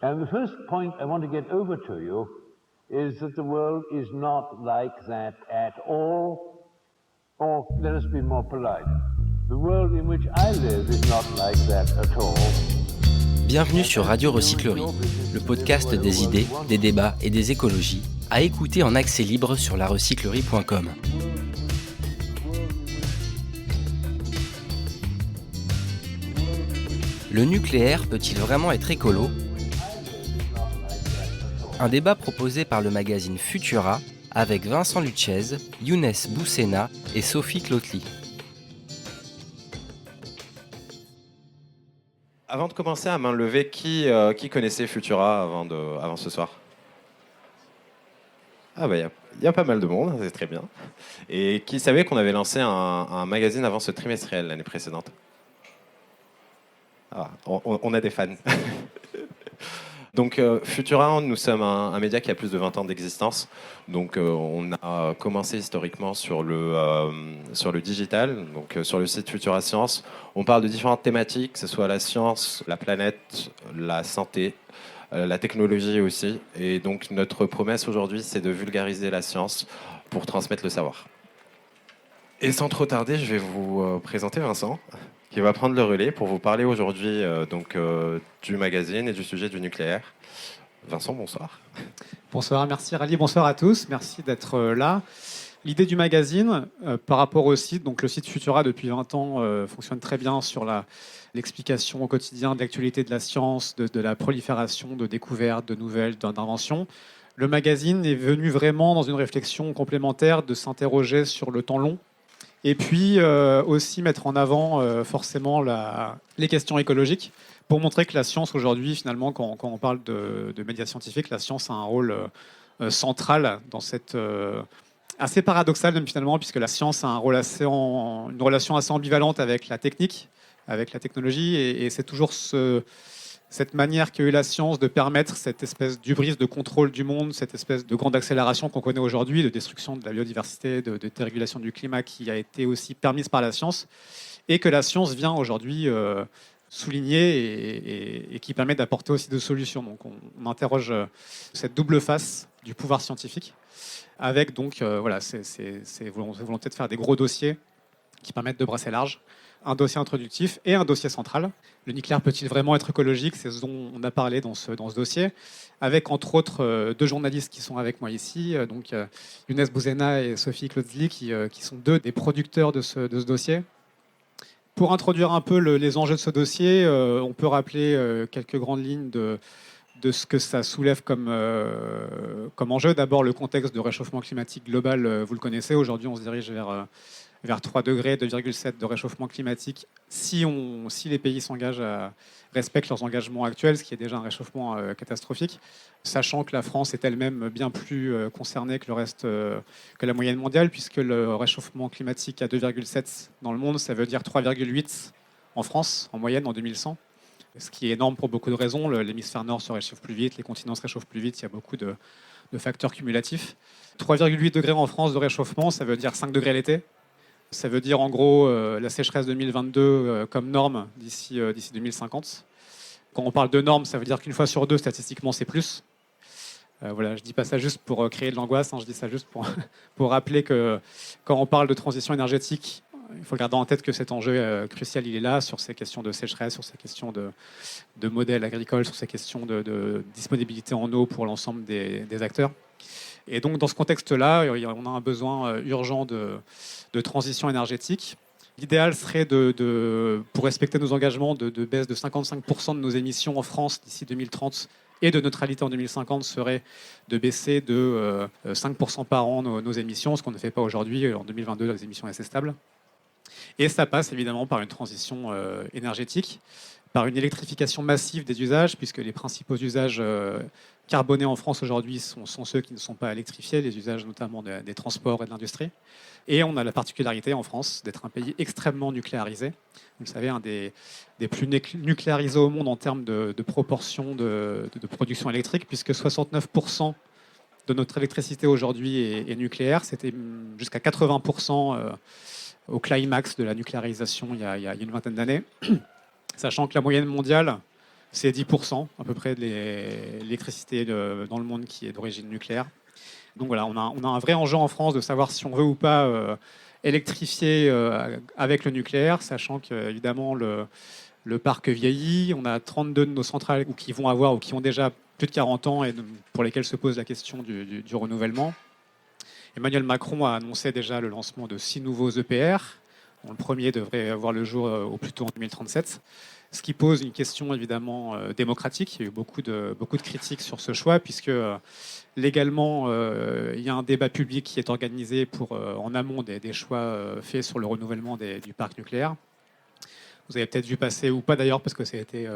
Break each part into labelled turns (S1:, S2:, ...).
S1: And the first point I want to get over to you is that the world is not like that at all, or let us be more polite. The world in which I live is not like that at all.
S2: Bienvenue sur Radio Recyclerie, le podcast des idées, des débats et des écologies, à écouter en accès libre sur larecyclerie.com. Le nucléaire peut-il vraiment être écolo ? Un débat proposé par le magazine Futura avec Vincent Lucchese, Younes Boussena et Sophie Clotely.
S3: Avant de commencer, à main levée, qui connaissait Futura avant ce soir ? Ah bah il y a pas mal de monde, c'est très bien. Et qui savait qu'on avait lancé un magazine avant ce trimestriel l'année précédente ? Ah, on a des fans. Donc Futura, nous sommes un média qui a plus de 20 ans d'existence. Donc on a commencé historiquement sur le digital, donc sur le site Futura Science. On parle de différentes thématiques, que ce soit la science, la planète, la santé, la technologie aussi. Et donc notre promesse aujourd'hui, c'est de vulgariser la science pour transmettre le savoir. Et sans trop tarder, je vais vous présenter Vincent, qui va prendre le relais pour vous parler aujourd'hui du magazine et du sujet du nucléaire. Vincent, bonsoir.
S4: Bonsoir, merci Rally, bonsoir à tous, merci d'être là. L'idée du magazine, par rapport au site, donc le site Futura depuis 20 ans fonctionne très bien sur l'explication au quotidien de l'actualité de la science, de la prolifération de découvertes, de nouvelles, d'inventions. Le magazine est venu vraiment dans une réflexion complémentaire de s'interroger sur le temps long, et puis aussi mettre en avant forcément les questions écologiques pour montrer que la science aujourd'hui, finalement, quand on parle de médias scientifiques, la science a un rôle central dans cette... assez paradoxal même finalement, puisque la science a une relation assez ambivalente avec la technique, avec la technologie, et c'est toujours cette manière qu'a eu la science de permettre cette espèce d'hubris de contrôle du monde, cette espèce de grande accélération qu'on connaît aujourd'hui, de destruction de la biodiversité, de dérégulation du climat, qui a été aussi permise par la science, et que la science vient aujourd'hui souligner et qui permet d'apporter aussi des solutions. Donc on interroge cette double face du pouvoir scientifique, avec donc ces volontés de faire des gros dossiers qui permettent de brasser large, un dossier introductif et un dossier central. Le nucléaire peut-il vraiment être écologique ? C'est ce dont on a parlé dans ce dossier, avec entre autres deux journalistes qui sont avec moi ici, Younes Boussena et Sophie Clotely, qui sont deux des producteurs de ce dossier. Pour introduire un peu les enjeux de ce dossier, on peut rappeler quelques grandes lignes de ce que ça soulève comme enjeu. D'abord, le contexte de réchauffement climatique global, vous le connaissez. Aujourd'hui, on se dirige vers 3 degrés, 2,7 de réchauffement climatique, si les pays respectent leurs engagements actuels, ce qui est déjà un réchauffement catastrophique, sachant que la France est elle-même bien plus concernée que le reste, que la moyenne mondiale, puisque le réchauffement climatique à 2,7 dans le monde, ça veut dire 3,8 en France, en moyenne, en 2100. Ce qui est énorme pour beaucoup de raisons. L'hémisphère nord se réchauffe plus vite, les continents se réchauffent plus vite, il y a beaucoup de facteurs cumulatifs. 3,8 degrés en France de réchauffement, ça veut dire 5 degrés l'été. Ça veut dire en gros la sécheresse 2022 comme norme d'ici 2050. Quand on parle de norme, ça veut dire qu'une fois sur deux, statistiquement, c'est plus. Je ne dis pas ça juste pour créer de l'angoisse, je dis ça juste pour rappeler que quand on parle de transition énergétique, il faut garder en tête que cet enjeu crucial, il est là, sur ces questions de sécheresse, sur ces questions de modèles agricoles, sur ces questions de disponibilité en eau pour l'ensemble des acteurs. Et donc, dans ce contexte-là, on a un besoin urgent de transition énergétique. L'idéal serait, pour respecter nos engagements, de baisse de 55% de nos émissions en France d'ici 2030 et de neutralité en 2050, serait de baisser de 5% par an nos émissions, ce qu'on ne fait pas aujourd'hui. En 2022, les émissions sont assez stables. Et ça passe évidemment par une transition énergétique, par une électrification massive des usages, puisque les principaux usages carbonés en France aujourd'hui sont ceux qui ne sont pas électrifiés, les usages notamment des transports et de l'industrie. Et on a la particularité en France d'être un pays extrêmement nucléarisé. Vous le savez, un des plus nucléarisés au monde en termes de proportion de production électrique, puisque 69% de notre électricité aujourd'hui est nucléaire. C'était jusqu'à 80% au climax de la nucléarisation il y a une vingtaine d'années. Sachant que la moyenne mondiale C'est 10% à peu près de l'électricité dans le monde qui est d'origine nucléaire. Donc voilà, on a un vrai enjeu en France de savoir si on veut ou pas électrifier avec le nucléaire, sachant qu'évidemment le parc vieillit. On a 32 de nos centrales qui vont avoir ou qui ont déjà plus de 40 ans et pour lesquelles se pose la question du renouvellement. Emmanuel Macron a annoncé déjà le lancement de 6 nouveaux EPR, dont le premier devrait avoir le jour au plus tôt en 2037. Ce qui pose une question évidemment démocratique. Il y a eu beaucoup de critiques sur ce choix, puisque légalement, il y a un débat public qui est organisé en amont des choix faits sur le renouvellement du parc nucléaire. Vous avez peut-être vu passer, ou pas d'ailleurs, parce que ça a été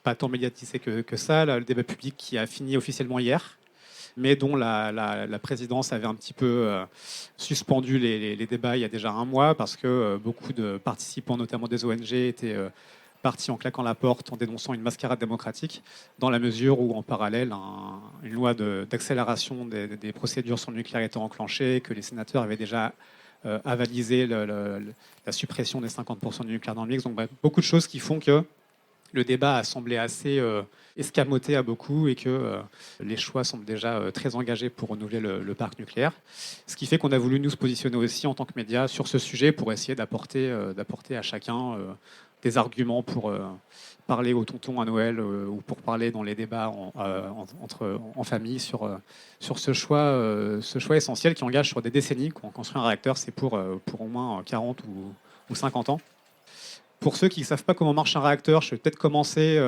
S4: pas tant médiatisé que ça, le débat public qui a fini officiellement hier, mais dont la présidence avait un petit peu suspendu les débats il y a déjà un mois, parce que beaucoup de participants, notamment des ONG, étaient partis en claquant la porte, en dénonçant une mascarade démocratique, dans la mesure où, en parallèle, une loi d'accélération des procédures sur le nucléaire était enclenchée, que les sénateurs avaient déjà avalisé la suppression des 50% du nucléaire dans le mix. Donc, bref, beaucoup de choses qui font que le débat a semblé assez escamoté à beaucoup et que les choix semblent déjà très engagés pour renouveler le parc nucléaire. Ce qui fait qu'on a voulu nous positionner aussi en tant que médias sur ce sujet pour essayer d'apporter à chacun des arguments pour parler aux tontons à Noël ou pour parler dans les débats en famille sur ce choix essentiel qui engage sur des décennies. Quand on construit un réacteur, c'est pour au moins 40 ou 50 ans. Pour ceux qui ne savent pas comment marche un réacteur, je vais peut-être commencer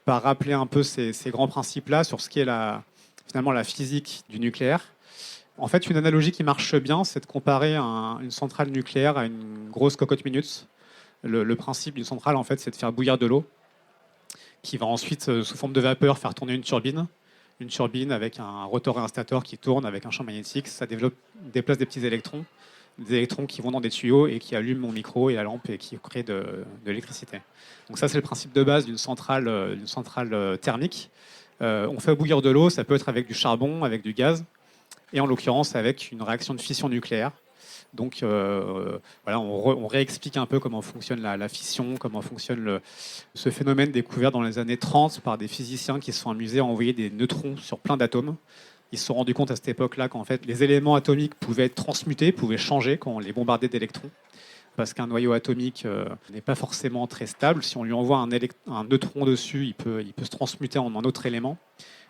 S4: par rappeler un peu ces grands principes-là sur ce qui est finalement la physique du nucléaire. En fait, une analogie qui marche bien, c'est de comparer une centrale nucléaire à une grosse cocotte minute. Le principe d'une centrale, en fait, c'est de faire bouillir de l'eau, qui va ensuite, sous forme de vapeur, faire tourner une turbine. Une turbine avec un rotor et un stator qui tourne avec un champ magnétique. Ça déplace des petits électrons. Des électrons qui vont dans des tuyaux et qui allument mon micro et la lampe et qui créent de l'électricité. Donc ça, c'est le principe de base d'une centrale thermique. On fait bouillir de l'eau, ça peut être avec du charbon, avec du gaz, et en l'occurrence avec une réaction de fission nucléaire. Donc voilà, on réexplique un peu comment fonctionne la fission, comment fonctionne ce phénomène découvert dans les années 30 par des physiciens qui se sont amusés à envoyer des neutrons sur plein d'atomes. Ils se sont rendus compte à cette époque-là qu'en fait, les éléments atomiques pouvaient être transmutés, pouvaient changer quand on les bombardait d'électrons. Parce qu'un noyau atomique n'est pas forcément très stable. Si on lui envoie un neutron dessus, il peut se transmuter en un autre élément.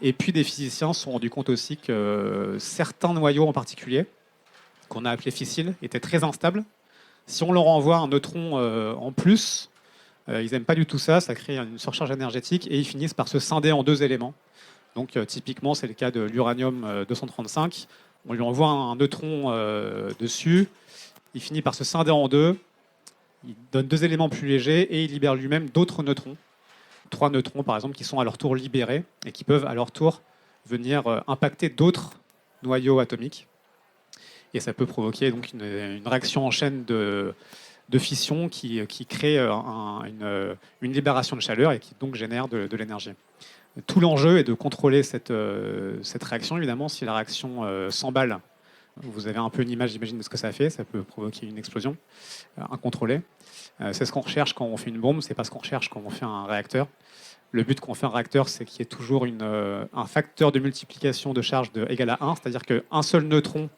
S4: Et puis des physiciens se sont rendus compte aussi que certains noyaux en particulier, qu'on a appelés fissiles, étaient très instables. Si on leur envoie un neutron en plus, ils n'aiment pas du tout ça, ça crée une surcharge énergétique et ils finissent par se scinder en 2 éléments. Donc typiquement, c'est le cas de l'uranium 235. On lui envoie un neutron dessus, il finit par se scinder en 2, il donne 2 éléments plus légers et il libère lui-même d'autres neutrons. 3 neutrons, par exemple, qui sont à leur tour libérés et qui peuvent à leur tour venir impacter d'autres noyaux atomiques. Et ça peut provoquer donc une réaction en chaîne de fission qui crée une libération de chaleur et qui donc génère de l'énergie. Tout l'enjeu est de contrôler cette réaction, évidemment. Si la réaction s'emballe, vous avez un peu une image, j'imagine, de ce que ça fait. Ça peut provoquer une explosion incontrôlée. C'est ce qu'on recherche quand on fait une bombe, c'est pas ce qu'on recherche quand on fait un réacteur. Le but quand on fait un réacteur, c'est qu'il y ait toujours un facteur de multiplication de charge égal à 1, c'est-à-dire qu'un seul neutron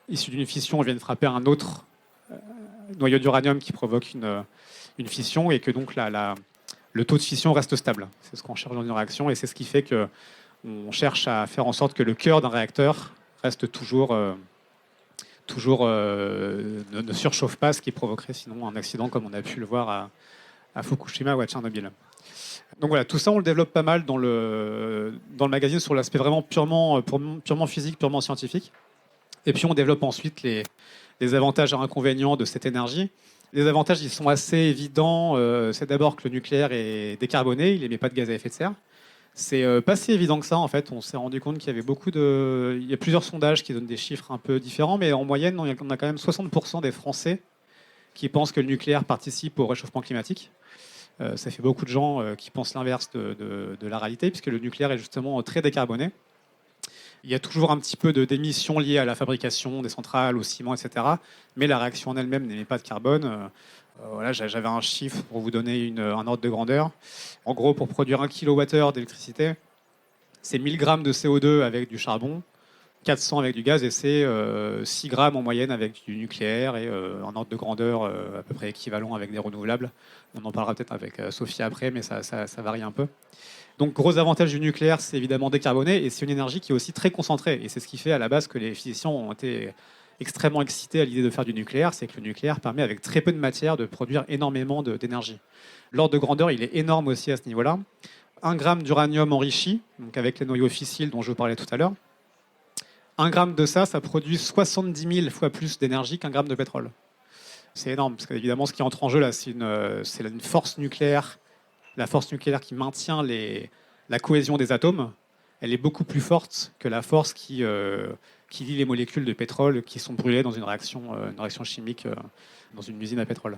S4: issu d'une fission vient de frapper un autre noyau d'uranium qui provoque une fission et que donc le taux de fission reste stable. C'est ce qu'on cherche dans une réaction et c'est ce qui fait qu'on cherche à faire en sorte que le cœur d'un réacteur reste toujours ne surchauffe pas, ce qui provoquerait sinon un accident comme on a pu le voir à Fukushima ou à Tchernobyl. Donc voilà, tout ça on le développe pas mal dans le magazine sur l'aspect vraiment purement physique, purement scientifique. Et puis on développe ensuite les avantages et inconvénients de cette énergie. Les avantages, ils sont assez évidents. C'est d'abord que le nucléaire est décarboné, il n'émet pas de gaz à effet de serre. C'est pas si évident que ça, en fait. On s'est rendu compte qu'il y avait il y a plusieurs sondages qui donnent des chiffres un peu différents, mais en moyenne, on a quand même 60% des Français qui pensent que le nucléaire participe au réchauffement climatique. Ça fait beaucoup de gens qui pensent l'inverse de la réalité, puisque le nucléaire est justement très décarboné. Il y a toujours un petit peu d'émissions liées à la fabrication des centrales, au ciment, etc. Mais la réaction en elle-même n'émet pas de carbone. Voilà, j'avais un chiffre pour vous donner un ordre de grandeur. En gros, pour produire 1 kWh d'électricité, c'est 1000 grammes de CO2 avec du charbon, 400 avec du gaz, et c'est 6 grammes en moyenne avec du nucléaire, et un ordre de grandeur à peu près équivalent avec des renouvelables. On en parlera peut-être avec Sophie après, mais ça varie un peu. Donc, gros avantage du nucléaire, c'est évidemment décarboné, et c'est une énergie qui est aussi très concentrée. Et c'est ce qui fait à la base que les physiciens ont été extrêmement excités à l'idée de faire du nucléaire, c'est que le nucléaire permet avec très peu de matière de produire énormément d'énergie. L'ordre de grandeur, il est énorme aussi à ce niveau-là. 1 gramme d'uranium enrichi, donc avec les noyaux fissiles dont je vous parlais tout à l'heure. 1 gramme de ça produit 70 000 fois plus d'énergie qu'un gramme de pétrole. C'est énorme, parce qu'évidemment, ce qui entre en jeu là, c'est une force nucléaire. La force nucléaire qui maintient la cohésion des atomes, elle est beaucoup plus forte que la force qui lie les molécules de pétrole qui sont brûlées dans une réaction chimique dans une usine à pétrole.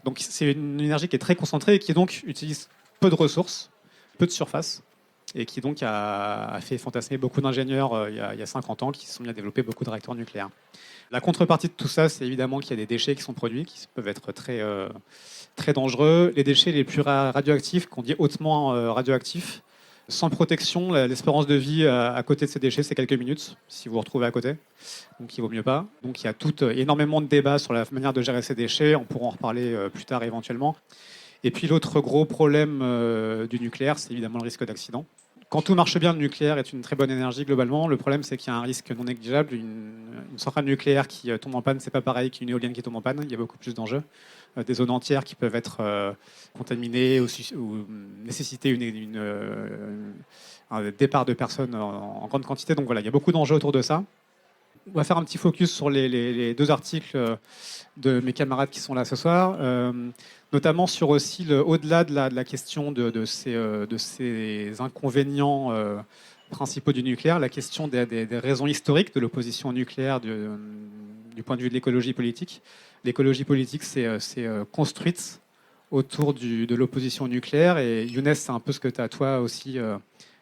S4: Donc c'est une énergie qui est très concentrée et qui donc utilise peu de ressources, peu de surface, et qui donc a fait fantasmer beaucoup d'ingénieurs il y a 50 ans qui se sont mis à développer beaucoup de réacteurs nucléaires. La contrepartie de tout ça, c'est évidemment qu'il y a des déchets qui sont produits, qui peuvent être très dangereux. Les déchets les plus radioactifs, qu'on dit hautement radioactifs, sans protection, l'espérance de vie à côté de ces déchets, c'est quelques minutes, si vous vous retrouvez à côté. Donc il vaut mieux pas. Donc il y a énormément de débats sur la manière de gérer ces déchets. On pourra en reparler plus tard éventuellement. Et puis l'autre gros problème du nucléaire, c'est évidemment le risque d'accident. Quand tout marche bien, le nucléaire est une très bonne énergie globalement. Le problème, c'est qu'il y a un risque non négligeable. Une centrale nucléaire qui tombe en panne, c'est pas pareil qu'une éolienne qui tombe en panne. Il y a beaucoup plus d'enjeux. Des zones entières qui peuvent être contaminées ou nécessiter un départ de personnes en grande quantité. Donc voilà, il y a beaucoup d'enjeux autour de ça. On va faire un petit focus sur les 2 articles de mes camarades qui sont là ce soir, notamment sur aussi au-delà de la question de ces inconvénients principaux du nucléaire, la question des raisons historiques de l'opposition au nucléaire du point de vue de l'écologie politique. L'écologie politique s'est construite autour de l'opposition au nucléaire, et Younes, c'est un peu ce que tu as toi aussi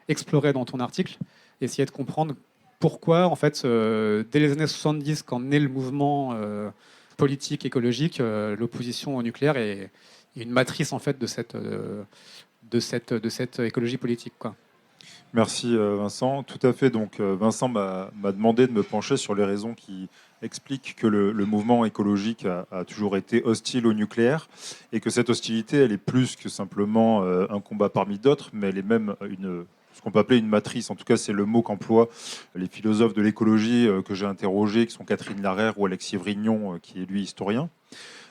S4: exploré dans ton article, essayer de comprendre pourquoi, en fait, dès les années 70, quand naît le mouvement politique, écologique, l'opposition au nucléaire est une matrice, en fait, de cette écologie politique, quoi.
S5: Merci Vincent. Tout à fait. Donc Vincent m'a demandé de me pencher sur les raisons qui expliquent que le mouvement écologique a toujours été hostile au nucléaire, et que cette hostilité, elle est plus que simplement un combat parmi d'autres, mais elle est même ce qu'on peut appeler une matrice. En tout cas, c'est le mot qu'emploient les philosophes de l'écologie que j'ai interrogés, qui sont Catherine Larère ou Alexis Vrignon, qui est lui historien.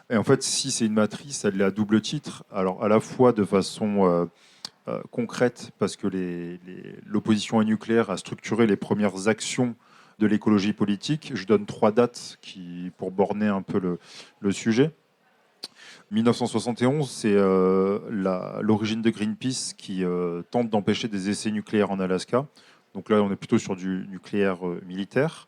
S5: Et en fait, si c'est une matrice, elle est à double titre. Alors, à la fois de façon concrète, parce que l'opposition au nucléaire a structuré les premières actions de l'écologie politique. Je donne 3 dates pour borner un peu le sujet. 1971, c'est l'origine de Greenpeace qui tente d'empêcher des essais nucléaires en Alaska. Donc là, on est plutôt sur du nucléaire militaire.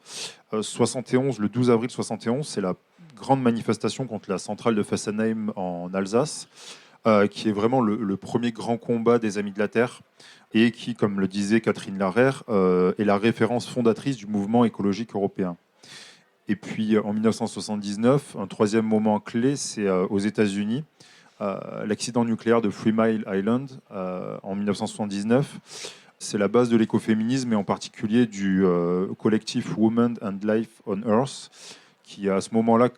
S5: 71, le 12 avril 71, c'est la grande manifestation contre la centrale de Fessenheim en Alsace, qui est vraiment le premier grand combat des Amis de la Terre, et qui, comme le disait Catherine Larère, est la référence fondatrice du mouvement écologique européen. Et puis en 1979, un troisième moment clé, c'est aux États-Unis, l'accident nucléaire de 3 Mile Island en 1979. C'est la base de l'écoféminisme, et en particulier du collectif Women and Life on Earth, qui à ce moment-là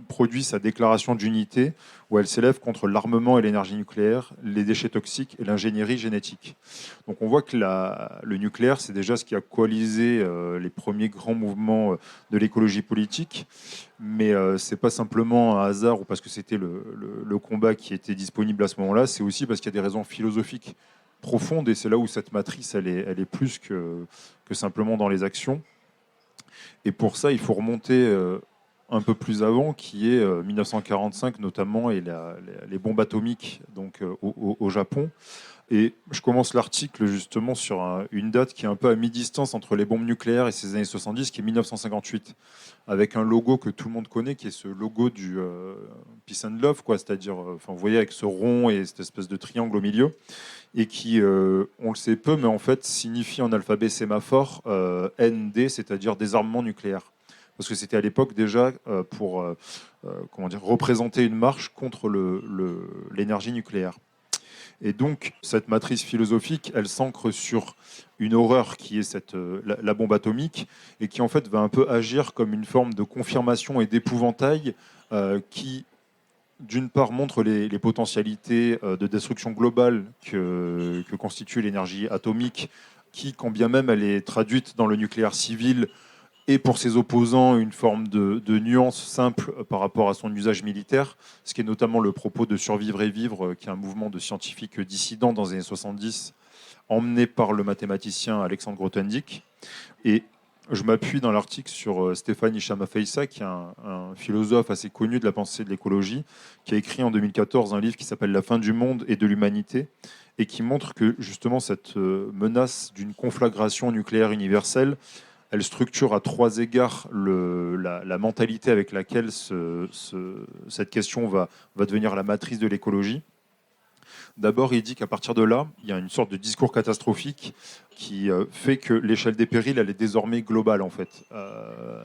S5: produit sa déclaration d'unité, où elle s'élève contre l'armement et l'énergie nucléaire, les déchets toxiques et l'ingénierie génétique. Donc on voit que le nucléaire, c'est déjà ce qui a coalisé les premiers grands mouvements de l'écologie politique, mais c'est pas simplement un hasard ou parce que c'était le combat qui était disponible à ce moment-là, c'est aussi parce qu'il y a des raisons philosophiques profondes, et c'est là où cette matrice, elle est plus que simplement dans les actions. Et pour ça, il faut remonter un peu plus avant, qui est 1945 notamment, et les bombes atomiques donc, au Japon. Et je commence l'article justement sur une date qui est un peu à mi-distance entre les bombes nucléaires et ces années 70, qui est 1958, avec un logo que tout le monde connaît, qui est ce logo du Peace and Love, quoi, c'est-à-dire, vous voyez, avec ce rond et cette espèce de triangle au milieu, et qui, on le sait peu, mais en fait signifie en alphabet sémaphore ND, c'est-à-dire désarmement nucléaire. parce que c'était à l'époque déjà pour représenter une marche contre l'énergie nucléaire. Et donc, cette matrice philosophique, elle s'ancre sur une horreur qui est la bombe atomique, et qui en fait va un peu agir comme une forme de confirmation et d'épouvantail qui, d'une part, montre les potentialités de destruction globale que constitue l'énergie atomique, qui, quand bien même elle est traduite dans le nucléaire civil, et pour ses opposants une forme de nuance simple par rapport à son usage militaire, ce qui est notamment le propos de Survivre et Vivre, qui est un mouvement de scientifiques dissidents dans les années 70, emmené par le mathématicien Alexandre Grothendieck. Et je m'appuie dans l'article sur Stéphane Hicham Faïssa, qui est un philosophe assez connu de la pensée de l'écologie, qui a écrit en 2014 un livre qui s'appelle La fin du monde et de l'humanité, et qui montre que justement cette menace d'une conflagration nucléaire universelle, elle structure à 3 égards la mentalité avec laquelle cette question va devenir la matrice de l'écologie. D'abord, il dit qu'à partir de là, il y a une sorte de discours catastrophique qui fait que l'échelle des périls, elle est désormais globale, en fait.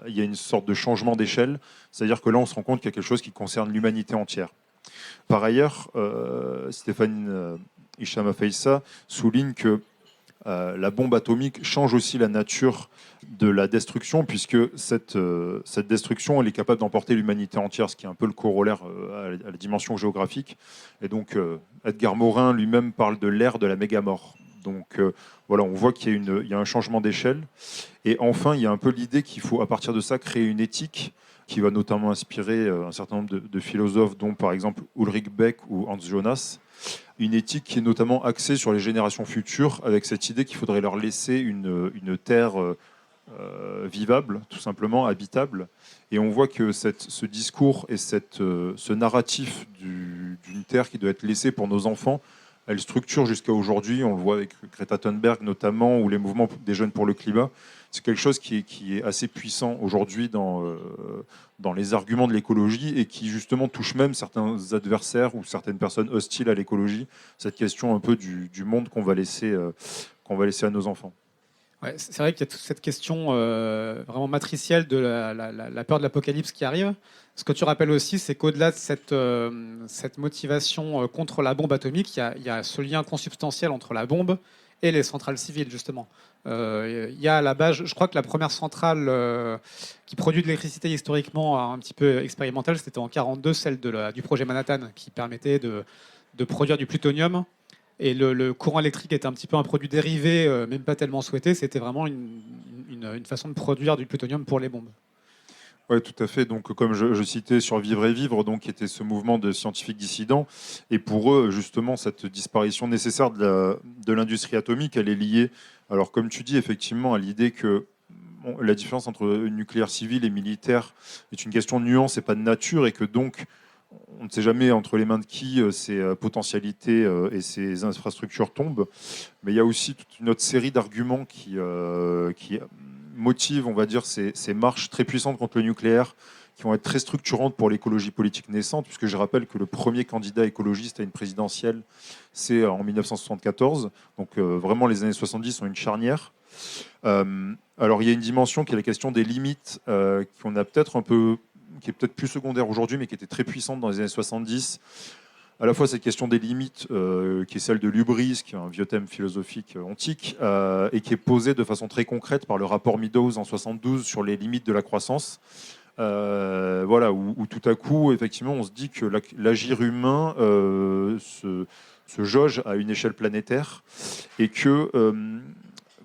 S5: Il y a une sorte de changement d'échelle, c'est-à-dire que là, on se rend compte qu'il y a quelque chose qui concerne l'humanité entière. Par ailleurs, Stéphane Hicham Faïssa souligne que la bombe atomique change aussi la nature de la destruction, puisque cette destruction, elle est capable d'emporter l'humanité entière, ce qui est un peu le corollaire à la dimension géographique. Et donc, Edgar Morin lui-même parle de l'ère de la mégamort. Donc, voilà, on voit qu'il y a un changement d'échelle. Et enfin, il y a un peu l'idée qu'il faut, à partir de ça, créer une éthique qui va notamment inspirer un certain nombre de philosophes, dont par exemple Ulrich Beck ou Hans Jonas. Une éthique qui est notamment axée sur les générations futures, avec cette idée qu'il faudrait leur laisser une terre vivable, tout simplement, habitable. Et on voit que ce discours et ce narratif d'une terre qui doit être laissée pour nos enfants, elle structure jusqu'à aujourd'hui. On le voit avec Greta Thunberg notamment, ou les mouvements des jeunes pour le climat. C'est quelque chose qui est assez puissant aujourd'hui dans les arguments de l'écologie, et qui justement touche même certains adversaires ou certaines personnes hostiles à l'écologie, cette question un peu du monde qu'on va laisser à nos enfants.
S4: Ouais, c'est vrai qu'il y a toute cette question vraiment matricielle de la peur de l'apocalypse qui arrive. Ce que tu rappelles aussi, c'est qu'au-delà de cette motivation contre la bombe atomique, il y a ce lien consubstantiel entre la bombe et les centrales civiles, justement. Il y a à la base, je crois que la première centrale qui produit de l'électricité historiquement un petit peu expérimentale, c'était en 1942, celle du projet Manhattan, qui permettait de produire du plutonium. Et le courant électrique était un petit peu un produit dérivé, même pas tellement souhaité. C'était vraiment une façon de produire du plutonium pour les bombes.
S5: Oui, tout à fait. Donc, comme je citais Survivre et Vivre, donc, qui était ce mouvement de scientifiques dissidents, et pour eux, justement, cette disparition nécessaire de l'industrie atomique, elle est liée, alors comme tu dis, effectivement, à l'idée que la différence entre nucléaire civil et militaire est une question de nuance et pas de nature, et que donc, on ne sait jamais entre les mains de qui ces potentialités et ces infrastructures tombent. Mais il y a aussi toute une autre série d'arguments qui motivent, on va dire, ces marches très puissantes contre le nucléaire, qui vont être très structurantes pour l'écologie politique naissante, puisque je rappelle que le premier candidat écologiste à une présidentielle, c'est en 1974. Donc vraiment, les années 70 sont une charnière. Alors il y a une dimension qui est la question des limites, qu'on a peut-être un peu, qui est peut-être plus secondaire aujourd'hui, mais qui était très puissante dans les années 70. À la fois cette question des limites, qui est celle de l'hubris, qui est un vieux thème philosophique antique, et qui est posée de façon très concrète par le rapport Meadows en 72 sur les limites de la croissance. Voilà, où tout à coup, effectivement, on se dit que l'agir humain se jauge à une échelle planétaire, et que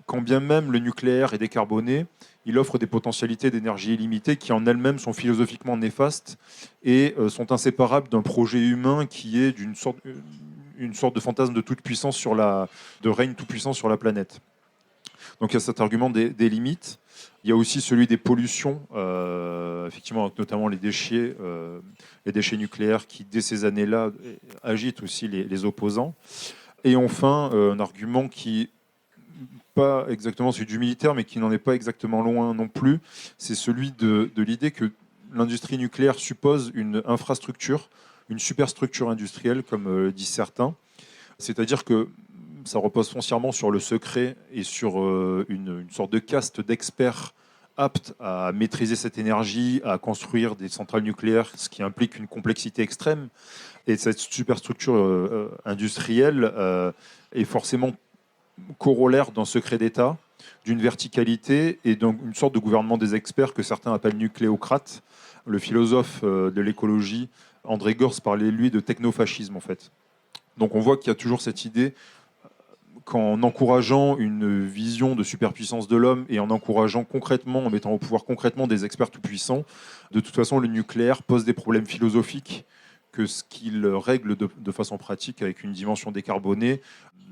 S5: quand bien même le nucléaire est décarboné, il offre des potentialités d'énergie illimitée qui en elles-mêmes sont philosophiquement néfastes et sont inséparables d'un projet humain qui est une sorte de fantasme de toute puissance de règne tout puissant sur la planète. Donc il y a cet argument des limites. Il y a aussi celui des pollutions, effectivement, notamment les déchets nucléaires qui, dès ces années-là, agitent aussi les opposants. Et enfin, un argument qui pas exactement celui du militaire, mais qui n'en est pas exactement loin non plus, c'est celui de l'idée que l'industrie nucléaire suppose une infrastructure, une superstructure industrielle, comme disent certains. C'est-à-dire que ça repose foncièrement sur le secret et sur une sorte de caste d'experts aptes à maîtriser cette énergie, à construire des centrales nucléaires, ce qui implique une complexité extrême. Et cette superstructure industrielle est forcément corollaire d'un secret d'État, d'une verticalité et d'une sorte de gouvernement des experts que certains appellent nucléocrates. Le philosophe de l'écologie, André Gorz, parlait, lui, de technofascisme, en fait. Donc on voit qu'il y a toujours cette idée qu'en encourageant une vision de superpuissance de l'homme et en encourageant concrètement, en mettant au pouvoir concrètement des experts tout-puissants, de toute façon, le nucléaire pose des problèmes philosophiques que ce qu'il règle de façon pratique avec une dimension décarbonée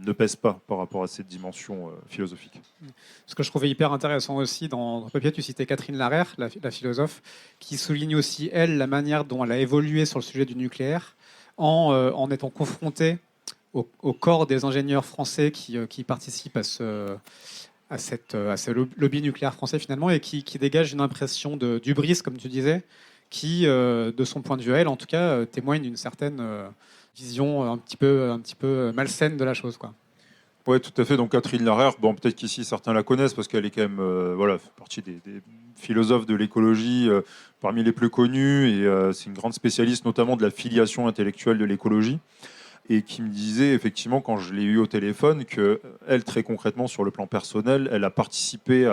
S5: ne pèse pas par rapport à cette dimension philosophique.
S4: Ce que je trouvais hyper intéressant aussi dans le papier, tu citais Catherine Larère, la philosophe, qui souligne aussi, elle, la manière dont elle a évolué sur le sujet du nucléaire en étant confrontée au corps des ingénieurs français qui participent à ce lobby nucléaire français finalement et qui dégage une impression d'hubris, comme tu disais, qui, de son point de vue à elle, en tout cas, témoigne d'une certaine vision un petit peu malsaine de la chose, quoi.
S5: Oui, tout à fait. Donc Catherine Larère, bon, peut-être qu'ici certains la connaissent parce qu'elle est quand même fait partie des philosophes de l'écologie parmi les plus connus et c'est une grande spécialiste notamment de la filiation intellectuelle de l'écologie et qui me disait effectivement quand je l'ai eu au téléphone qu'elle, très concrètement sur le plan personnel, elle a participé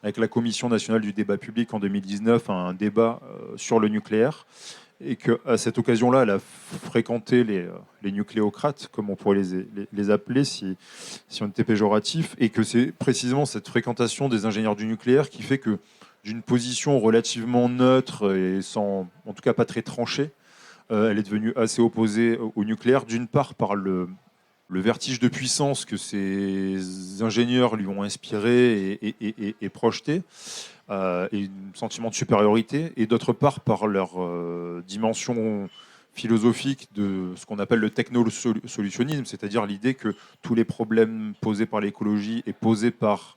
S5: avec la Commission nationale du débat public en 2019 à un débat sur le nucléaire et qu'à cette occasion-là, elle a fréquenté les nucléocrates, comme on pourrait les appeler si on était péjoratif, et que c'est précisément cette fréquentation des ingénieurs du nucléaire qui fait que d'une position relativement neutre et sans, en tout cas pas très tranchée, elle est devenue assez opposée au nucléaire, d'une part par le vertige de puissance que ces ingénieurs lui ont inspiré et projeté, et un sentiment de supériorité, et d'autre part par leur dimension philosophique de ce qu'on appelle le technosolutionnisme, c'est-à-dire l'idée que tous les problèmes posés par l'écologie et posés par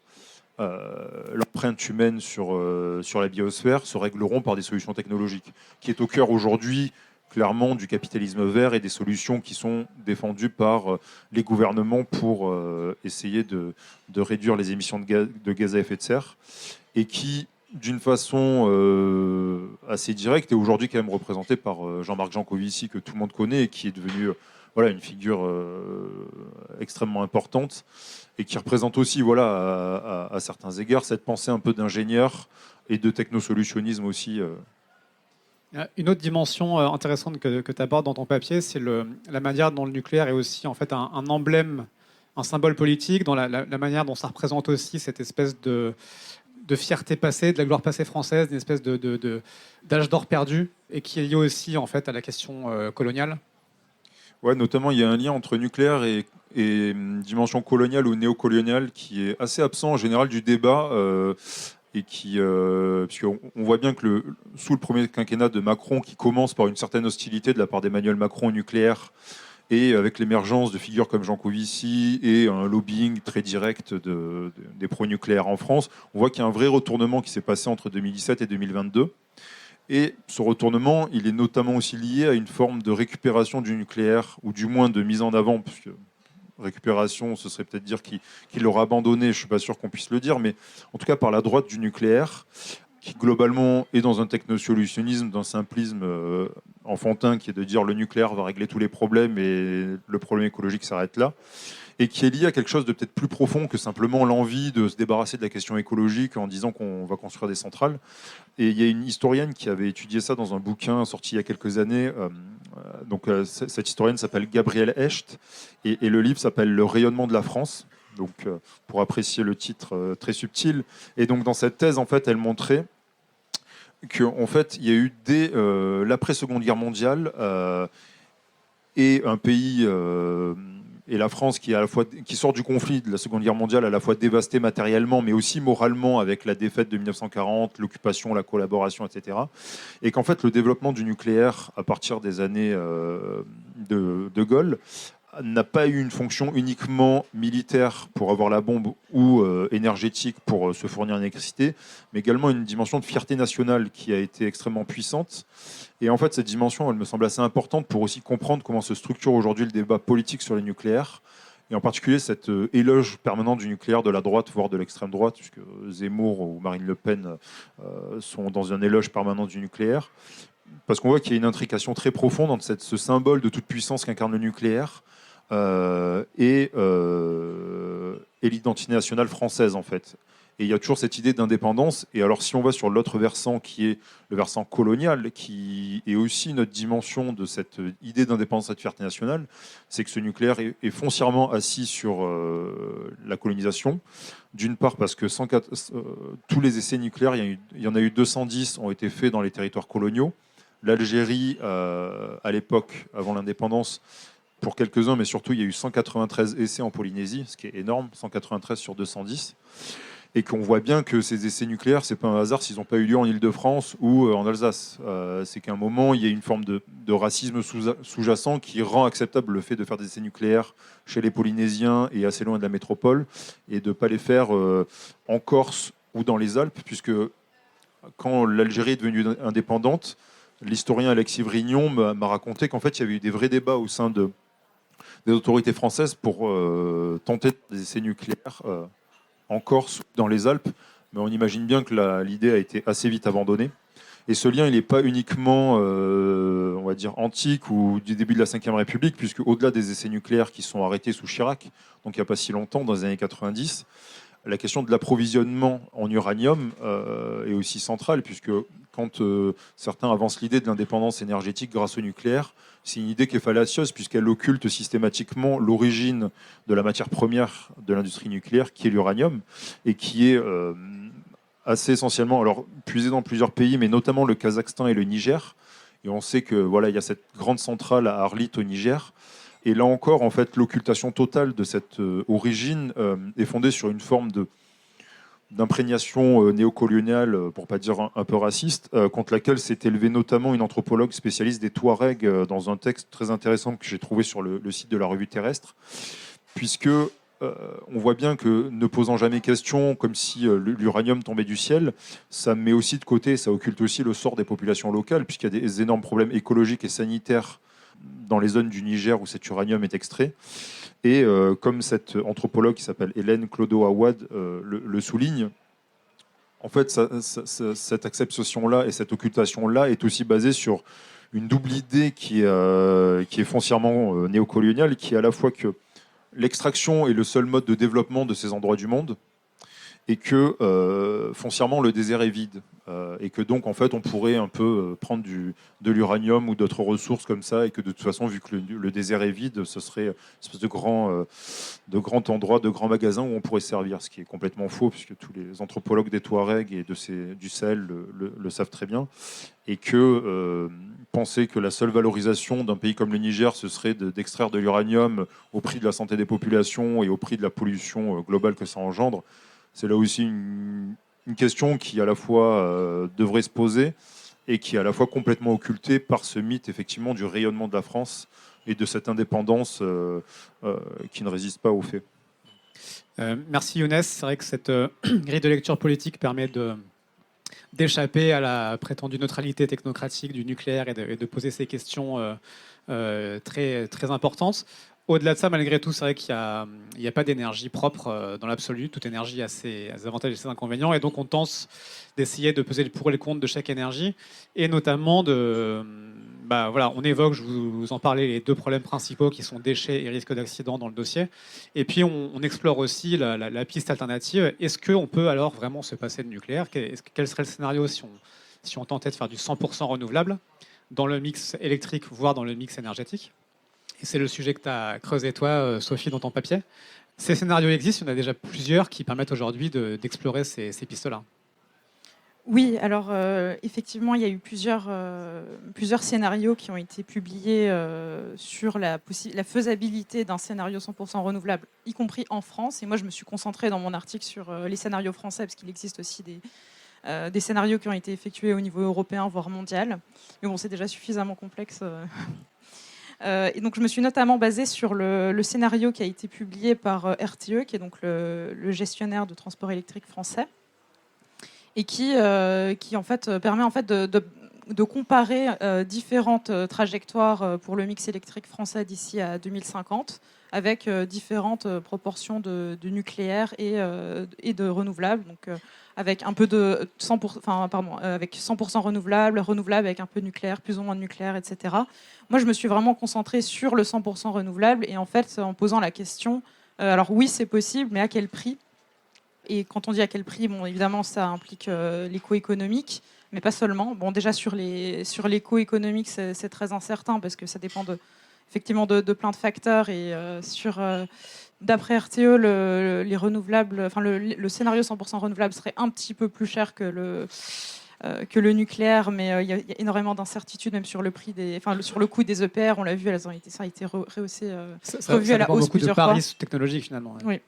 S5: l'empreinte humaine sur la biosphère se régleront par des solutions technologiques, qui est au cœur aujourd'hui clairement du capitalisme vert et des solutions qui sont défendues par les gouvernements pour essayer de réduire les émissions de gaz à effet de serre et qui, d'une façon assez directe, est aujourd'hui quand même représentée par Jean-Marc Jancovici, que tout le monde connaît et qui est devenu une figure extrêmement importante et qui représente aussi à certains égards cette pensée un peu d'ingénieur et de technosolutionnisme aussi.
S4: Une autre dimension intéressante que tu abordes dans ton papier, c'est la manière dont le nucléaire est aussi en fait un emblème, un symbole politique, dans la manière dont ça représente aussi cette espèce de fierté passée, de la gloire passée française, une espèce d'âge d'or perdu, et qui est lié aussi en fait à la question coloniale.
S5: Ouais, notamment il y a un lien entre nucléaire et dimension coloniale ou néocoloniale qui est assez absent en général du débat. Et puisqu'on voit bien que sous le premier quinquennat de Macron, qui commence par une certaine hostilité de la part d'Emmanuel Macron au nucléaire, et avec l'émergence de figures comme Jancovici et un lobbying très direct des pro-nucléaires en France, on voit qu'il y a un vrai retournement qui s'est passé entre 2017 et 2022. Et ce retournement, il est notamment aussi lié à une forme de récupération du nucléaire, ou du moins de mise en avant, puisque récupération, ce serait peut-être dire qu'il l'aura abandonné, je ne suis pas sûr qu'on puisse le dire, mais en tout cas par la droite du nucléaire, qui globalement est dans un technosolutionnisme, d'un simplisme enfantin, qui est de dire le nucléaire va régler tous les problèmes et le problème écologique s'arrête là, et qui est lié à quelque chose de peut-être plus profond que simplement l'envie de se débarrasser de la question écologique en disant qu'on va construire des centrales. Et il y a une historienne qui avait étudié ça dans un bouquin sorti il y a quelques années. Cette historienne s'appelle Gabrielle Hecht, et le livre s'appelle Le rayonnement de la France. Donc, pour apprécier le titre très subtil. Et donc, dans cette thèse, en fait, elle montrait qu'en fait, il y a eu dès l'après-Seconde Guerre mondiale et un pays et la France qui sort du conflit de la Seconde Guerre mondiale, à la fois dévastée matériellement, mais aussi moralement avec la défaite de 1940, l'occupation, la collaboration, etc. Et qu'en fait, le développement du nucléaire à partir des années de Gaulle n'a pas eu une fonction uniquement militaire pour avoir la bombe ou énergétique pour se fournir en électricité, mais également une dimension de fierté nationale qui a été extrêmement puissante. Et en fait, cette dimension, elle me semble assez importante pour aussi comprendre comment se structure aujourd'hui le débat politique sur le nucléaire et en particulier cet éloge permanent du nucléaire de la droite, voire de l'extrême droite, puisque Zemmour ou Marine Le Pen sont dans un éloge permanent du nucléaire, parce qu'on voit qu'il y a une intrication très profonde entre ce symbole de toute puissance qu'incarne le nucléaire et l'identité nationale française, en fait. Et il y a toujours cette idée d'indépendance. Et alors, si on va sur l'autre versant, qui est le versant colonial, qui est aussi notre dimension de cette idée d'indépendance et de fierté nationale, c'est que ce nucléaire est foncièrement assis sur la colonisation. D'une part, parce que tous les essais nucléaires, il y en a eu 210, ont été faits dans les territoires coloniaux. L'Algérie, à l'époque, avant l'indépendance, pour quelques-uns, mais surtout, il y a eu 193 essais en Polynésie, ce qui est énorme, 193 sur 210. Et qu'on voit bien que ces essais nucléaires, c'est pas un hasard s'ils n'ont pas eu lieu en Île-de-France ou en Alsace. C'est qu'à un moment, il y a une forme de racisme sous-jacent qui rend acceptable le fait de faire des essais nucléaires chez les Polynésiens et assez loin de la métropole, et de ne pas les faire en Corse ou dans les Alpes, puisque quand l'Algérie est devenue indépendante, l'historien Alexis Vrignon m'a raconté qu'en fait, il y avait eu des vrais débats au sein des autorités françaises pour tenter des essais nucléaires en Corse, dans les Alpes, mais on imagine bien que l'idée a été assez vite abandonnée. Et ce lien, il n'est pas uniquement, on va dire, antique ou du début de la Ve République, puisque au-delà des essais nucléaires qui sont arrêtés sous Chirac, donc il n'y a pas si longtemps, dans les années 90, la question de l'approvisionnement en uranium est aussi centrale, puisque quand certains avancent l'idée de l'indépendance énergétique grâce au nucléaire, c'est une idée qui est fallacieuse, puisqu'elle occulte systématiquement l'origine de la matière première de l'industrie nucléaire, qui est l'uranium, et qui est assez essentiellement puisée dans plusieurs pays, mais notamment le Kazakhstan et le Niger. Et on sait que il y a cette grande centrale à Arlit au Niger. Et là encore, en fait, l'occultation totale de cette origine est fondée sur une forme d'imprégnation néocoloniale, pour pas dire un peu raciste, contre laquelle s'est élevée notamment une anthropologue spécialiste des Touaregs dans un texte très intéressant que j'ai trouvé sur le site de la Revue Terrestre, puisque on voit bien que, ne posant jamais question, comme si l'uranium tombait du ciel, ça met aussi de côté, ça occulte aussi le sort des populations locales, puisqu'il y a des énormes problèmes écologiques et sanitaires dans les zones du Niger où cet uranium est extrait. Et comme cette anthropologue qui s'appelle Hélène Clodo-Awad le souligne, en fait, cette acceptation-là et cette occultation-là est aussi basée sur une double idée qui est foncièrement néocoloniale, qui est à la fois que l'extraction est le seul mode de développement de ces endroits du monde, et que foncièrement le désert est vide, et que donc en fait on pourrait un peu prendre de l'uranium ou d'autres ressources comme ça, et que de toute façon, vu que le désert est vide, ce serait une espèce de grand endroit, de grand magasin où on pourrait servir, ce qui est complètement faux, puisque tous les anthropologues des Touaregs et du Sahel le savent très bien, et que penser que la seule valorisation d'un pays comme le Niger, ce serait d'extraire de l'uranium au prix de la santé des populations et au prix de la pollution globale que ça engendre, c'est là aussi une question qui à la fois devrait se poser et qui est à la fois complètement occultée par ce mythe effectivement du rayonnement de la France et de cette indépendance qui ne résiste pas aux faits.
S4: Merci Younes. C'est vrai que cette grille de lecture politique permet d'échapper à la prétendue neutralité technocratique du nucléaire et de poser ces questions très, très importantes. Au-delà de ça, malgré tout, c'est vrai qu'il n'y a pas d'énergie propre dans l'absolu. Toute énergie a ses avantages et ses inconvénients. Et donc, on tente d'essayer de peser le pour et le contre de chaque énergie. Et notamment, on évoque, je vous en parlais, les deux problèmes principaux qui sont déchets et risque d'accident dans le dossier. Et puis, on explore aussi la piste alternative. Est-ce qu'on peut alors vraiment se passer de nucléaire ? Quel serait le scénario si on tentait de faire du 100% renouvelable dans le mix électrique, voire dans le mix énergétique ? Et c'est le sujet que tu as creusé, toi, Sophie, dans ton papier. Ces scénarios existent, il y en a déjà plusieurs qui permettent aujourd'hui d'explorer ces pistes-là.
S6: Oui, alors effectivement, il y a eu plusieurs scénarios qui ont été publiés sur la faisabilité d'un scénario 100% renouvelable, y compris en France. Et moi, je me suis concentrée dans mon article sur les scénarios français, parce qu'il existe aussi des scénarios qui ont été effectués au niveau européen, voire mondial. Mais bon, c'est déjà suffisamment complexe. Et donc, je me suis notamment basée sur le scénario qui a été publié par RTE, qui est donc le gestionnaire de transport électrique français, et qui en fait permet en fait de comparer différentes trajectoires pour le mix électrique français d'ici à 2050, avec différentes proportions de nucléaire et de renouvelables. Donc, avec un peu de 100%, avec 100% renouvelable avec un peu de nucléaire, plus ou moins de nucléaire, etc. Moi, je me suis vraiment concentrée sur le 100% renouvelable et en fait, en posant la question, alors oui, c'est possible, mais à quel prix ? Et quand on dit à quel prix, bon, évidemment, ça implique l'éco économique, mais pas seulement. Bon, déjà sur l'éco économique, c'est très incertain parce que ça dépend effectivement de plein de facteurs. Et d'après RTE, les renouvelables, enfin le scénario 100% renouvelable serait un petit peu plus cher que le nucléaire, mais il y a énormément d'incertitudes même sur le prix sur le coût des EPR. On l'a vu, ça a été rehaussé, revu à la hausse plusieurs fois.
S4: Ça dépend beaucoup de paris technologiques finalement. Ouais.
S6: Oui.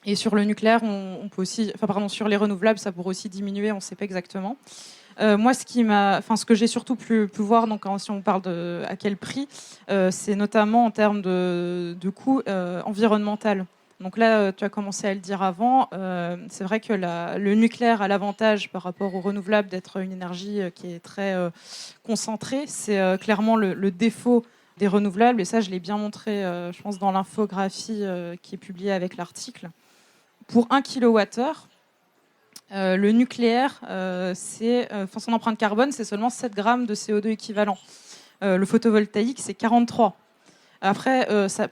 S6: Et sur le nucléaire, on peut aussi, sur les renouvelables, ça pourrait aussi diminuer, on ne sait pas exactement. Moi, ce que j'ai surtout pu voir, donc, si on parle à quel prix, c'est notamment en termes de coût environnemental. Donc là, tu as commencé à le dire avant, c'est vrai que le nucléaire a l'avantage par rapport au renouvelable d'être une énergie qui est très concentrée. C'est clairement le défaut des renouvelables, et ça, je l'ai bien montré, je pense, dans l'infographie qui est publiée avec l'article. Pour 1 kWh, le nucléaire, son empreinte carbone, c'est seulement 7 grammes de CO2 équivalent. Le photovoltaïque, c'est 43. Après,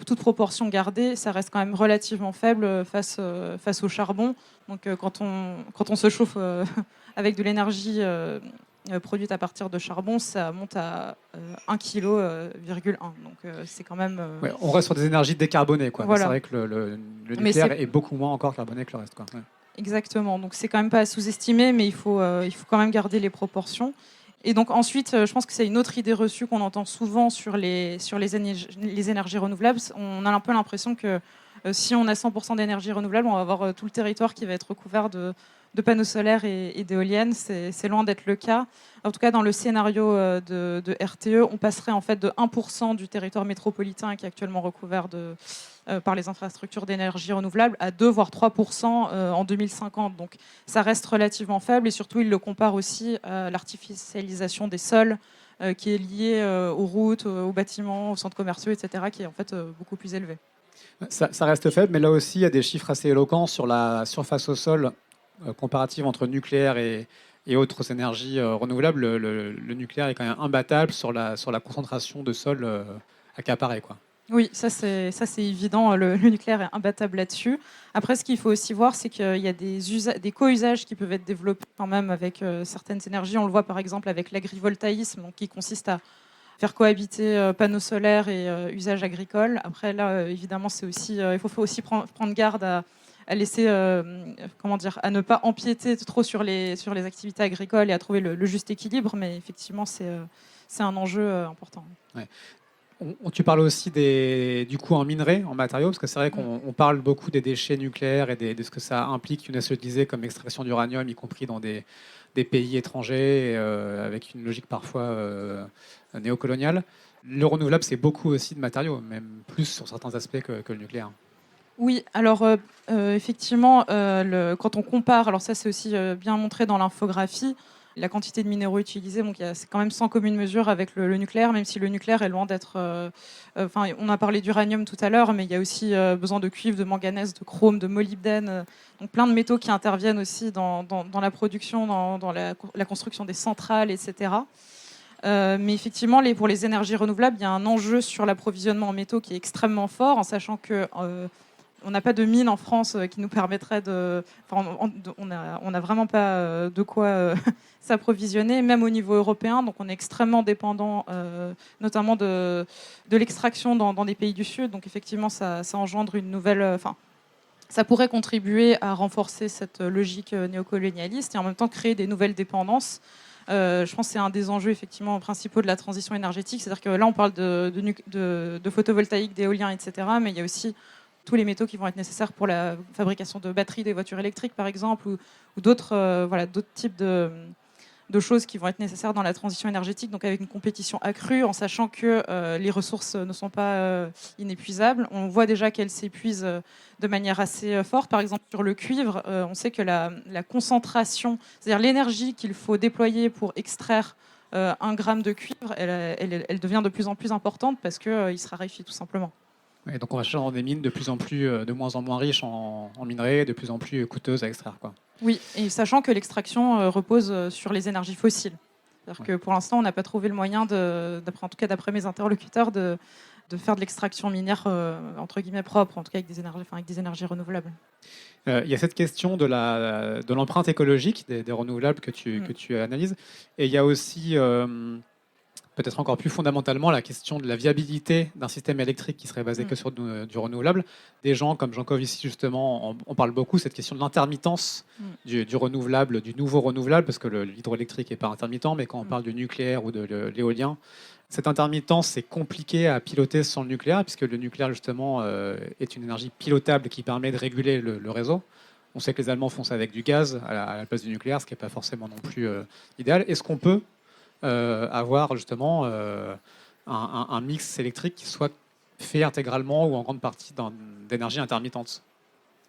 S6: toute proportion gardée, ça reste quand même relativement faible face au charbon. Donc, quand on se chauffe avec de l'énergie produite à partir de charbon, ça monte à 1,1 kg. Donc, c'est quand même...
S4: Ouais, on reste sur des énergies décarbonées, quoi.
S6: Voilà.
S4: C'est vrai que le nucléaire est beaucoup moins encore carboné que le reste, quoi. Ouais.
S6: Exactement. Donc, c'est quand même pas à sous-estimer, mais il faut quand même garder les proportions. Et donc ensuite, je pense que c'est une autre idée reçue qu'on entend souvent sur les énergies renouvelables. On a un peu l'impression que si on a 100% d'énergie renouvelable, on va avoir tout le territoire qui va être recouvert de panneaux solaires et d'éoliennes. C'est loin d'être le cas. En tout cas, dans le scénario de RTE, on passerait en fait de 1% du territoire métropolitain qui est actuellement recouvert par les infrastructures d'énergie renouvelable à 2 voire 3% en 2050. Donc ça reste relativement faible, et surtout il le compare aussi à l'artificialisation des sols qui est liée aux routes, aux bâtiments, aux centres commerciaux, etc., qui est en fait beaucoup plus élevée.
S4: Ça reste faible, mais là aussi il y a des chiffres assez éloquents sur la surface au sol comparative entre nucléaire et autres énergies renouvelables. Le nucléaire est quand même imbattable sur la concentration de sol accaparée, quoi.
S6: Oui, ça c'est évident, le nucléaire est imbattable là-dessus. Après, ce qu'il faut aussi voir, c'est qu'il y a des co-usages qui peuvent être développés quand même avec certaines énergies. On le voit par exemple avec l'agrivoltaïsme, donc, qui consiste à faire cohabiter panneaux solaires et usages agricoles. Après, là, évidemment, c'est aussi, il faut aussi prendre garde à laisser, à ne pas empiéter trop sur les activités agricoles et à trouver le juste équilibre. Mais effectivement, c'est un enjeu important.
S4: Ouais. Tu parles aussi du coût en minerais, en matériaux, parce que c'est vrai qu'on parle beaucoup des déchets nucléaires et de ce que ça implique, Younes le disait, comme extraction d'uranium, y compris dans des pays étrangers, avec une logique parfois néocoloniale. Le renouvelable, c'est beaucoup aussi de matériaux, même plus sur certains aspects que le nucléaire.
S6: Oui, alors effectivement, quand on compare, alors ça c'est aussi bien montré dans l'infographie, la quantité de minéraux utilisés, donc c'est quand même sans commune mesure avec le nucléaire, même si le nucléaire est loin d'être... on a parlé d'uranium tout à l'heure, mais il y a aussi besoin de cuivre, de manganèse, de chrome, de molybdène, donc plein de métaux qui interviennent aussi dans la production, dans la construction des centrales, etc. Mais effectivement, pour les énergies renouvelables, il y a un enjeu sur l'approvisionnement en métaux qui est extrêmement fort, en sachant que... on n'a pas de mine en France qui nous permettrait de... on n'a vraiment pas de quoi s'approvisionner, même au niveau européen. Donc on est extrêmement dépendant, notamment de l'extraction dans des pays du Sud. Donc effectivement, ça engendre une nouvelle... ça pourrait contribuer à renforcer cette logique néocolonialiste et en même temps créer des nouvelles dépendances. Je pense que c'est un des enjeux effectivement principaux de la transition énergétique. C'est-à-dire que là, on parle de photovoltaïque, d'éolien, etc. Mais il y a aussi tous les métaux qui vont être nécessaires pour la fabrication de batteries des voitures électriques, par exemple, ou d'autres types de choses qui vont être nécessaires dans la transition énergétique, donc avec une compétition accrue, en sachant que les ressources ne sont pas inépuisables. On voit déjà qu'elles s'épuisent de manière assez forte. Par exemple, sur le cuivre, on sait que la concentration, c'est-à-dire l'énergie qu'il faut déployer pour extraire 1 gramme de cuivre, elle devient de plus en plus importante parce qu'il se raréfie tout simplement.
S4: Et donc on va chercher dans des mines de plus en plus, de moins en moins riches en minerais, de plus en plus coûteuses à extraire, quoi.
S6: Oui, et sachant que l'extraction repose sur les énergies fossiles. C'est-à-dire que pour l'instant, on n'a pas trouvé le moyen, en tout cas d'après mes interlocuteurs, de faire de l'extraction minière entre guillemets propre, en tout cas avec des énergies renouvelables.
S4: Il y a cette question de l'empreinte écologique des renouvelables que tu analyses. Et il y a aussi, peut-être encore plus fondamentalement, la question de la viabilité d'un système électrique qui serait basé que sur du renouvelable. Des gens comme Jean Covici, justement, on parle beaucoup de cette question de l'intermittence du renouvelable, du nouveau renouvelable, parce que l'hydroélectrique n'est pas intermittent, mais quand on parle du nucléaire ou de l'éolien, cette intermittence, c'est compliqué à piloter sans le nucléaire, puisque le nucléaire, justement, est une énergie pilotable qui permet de réguler le réseau. On sait que les Allemands font ça avec du gaz à la place du nucléaire, ce qui n'est pas forcément non plus idéal. Est-ce qu'on peut avoir justement un mix électrique qui soit fait intégralement ou en grande partie d'énergie intermittente?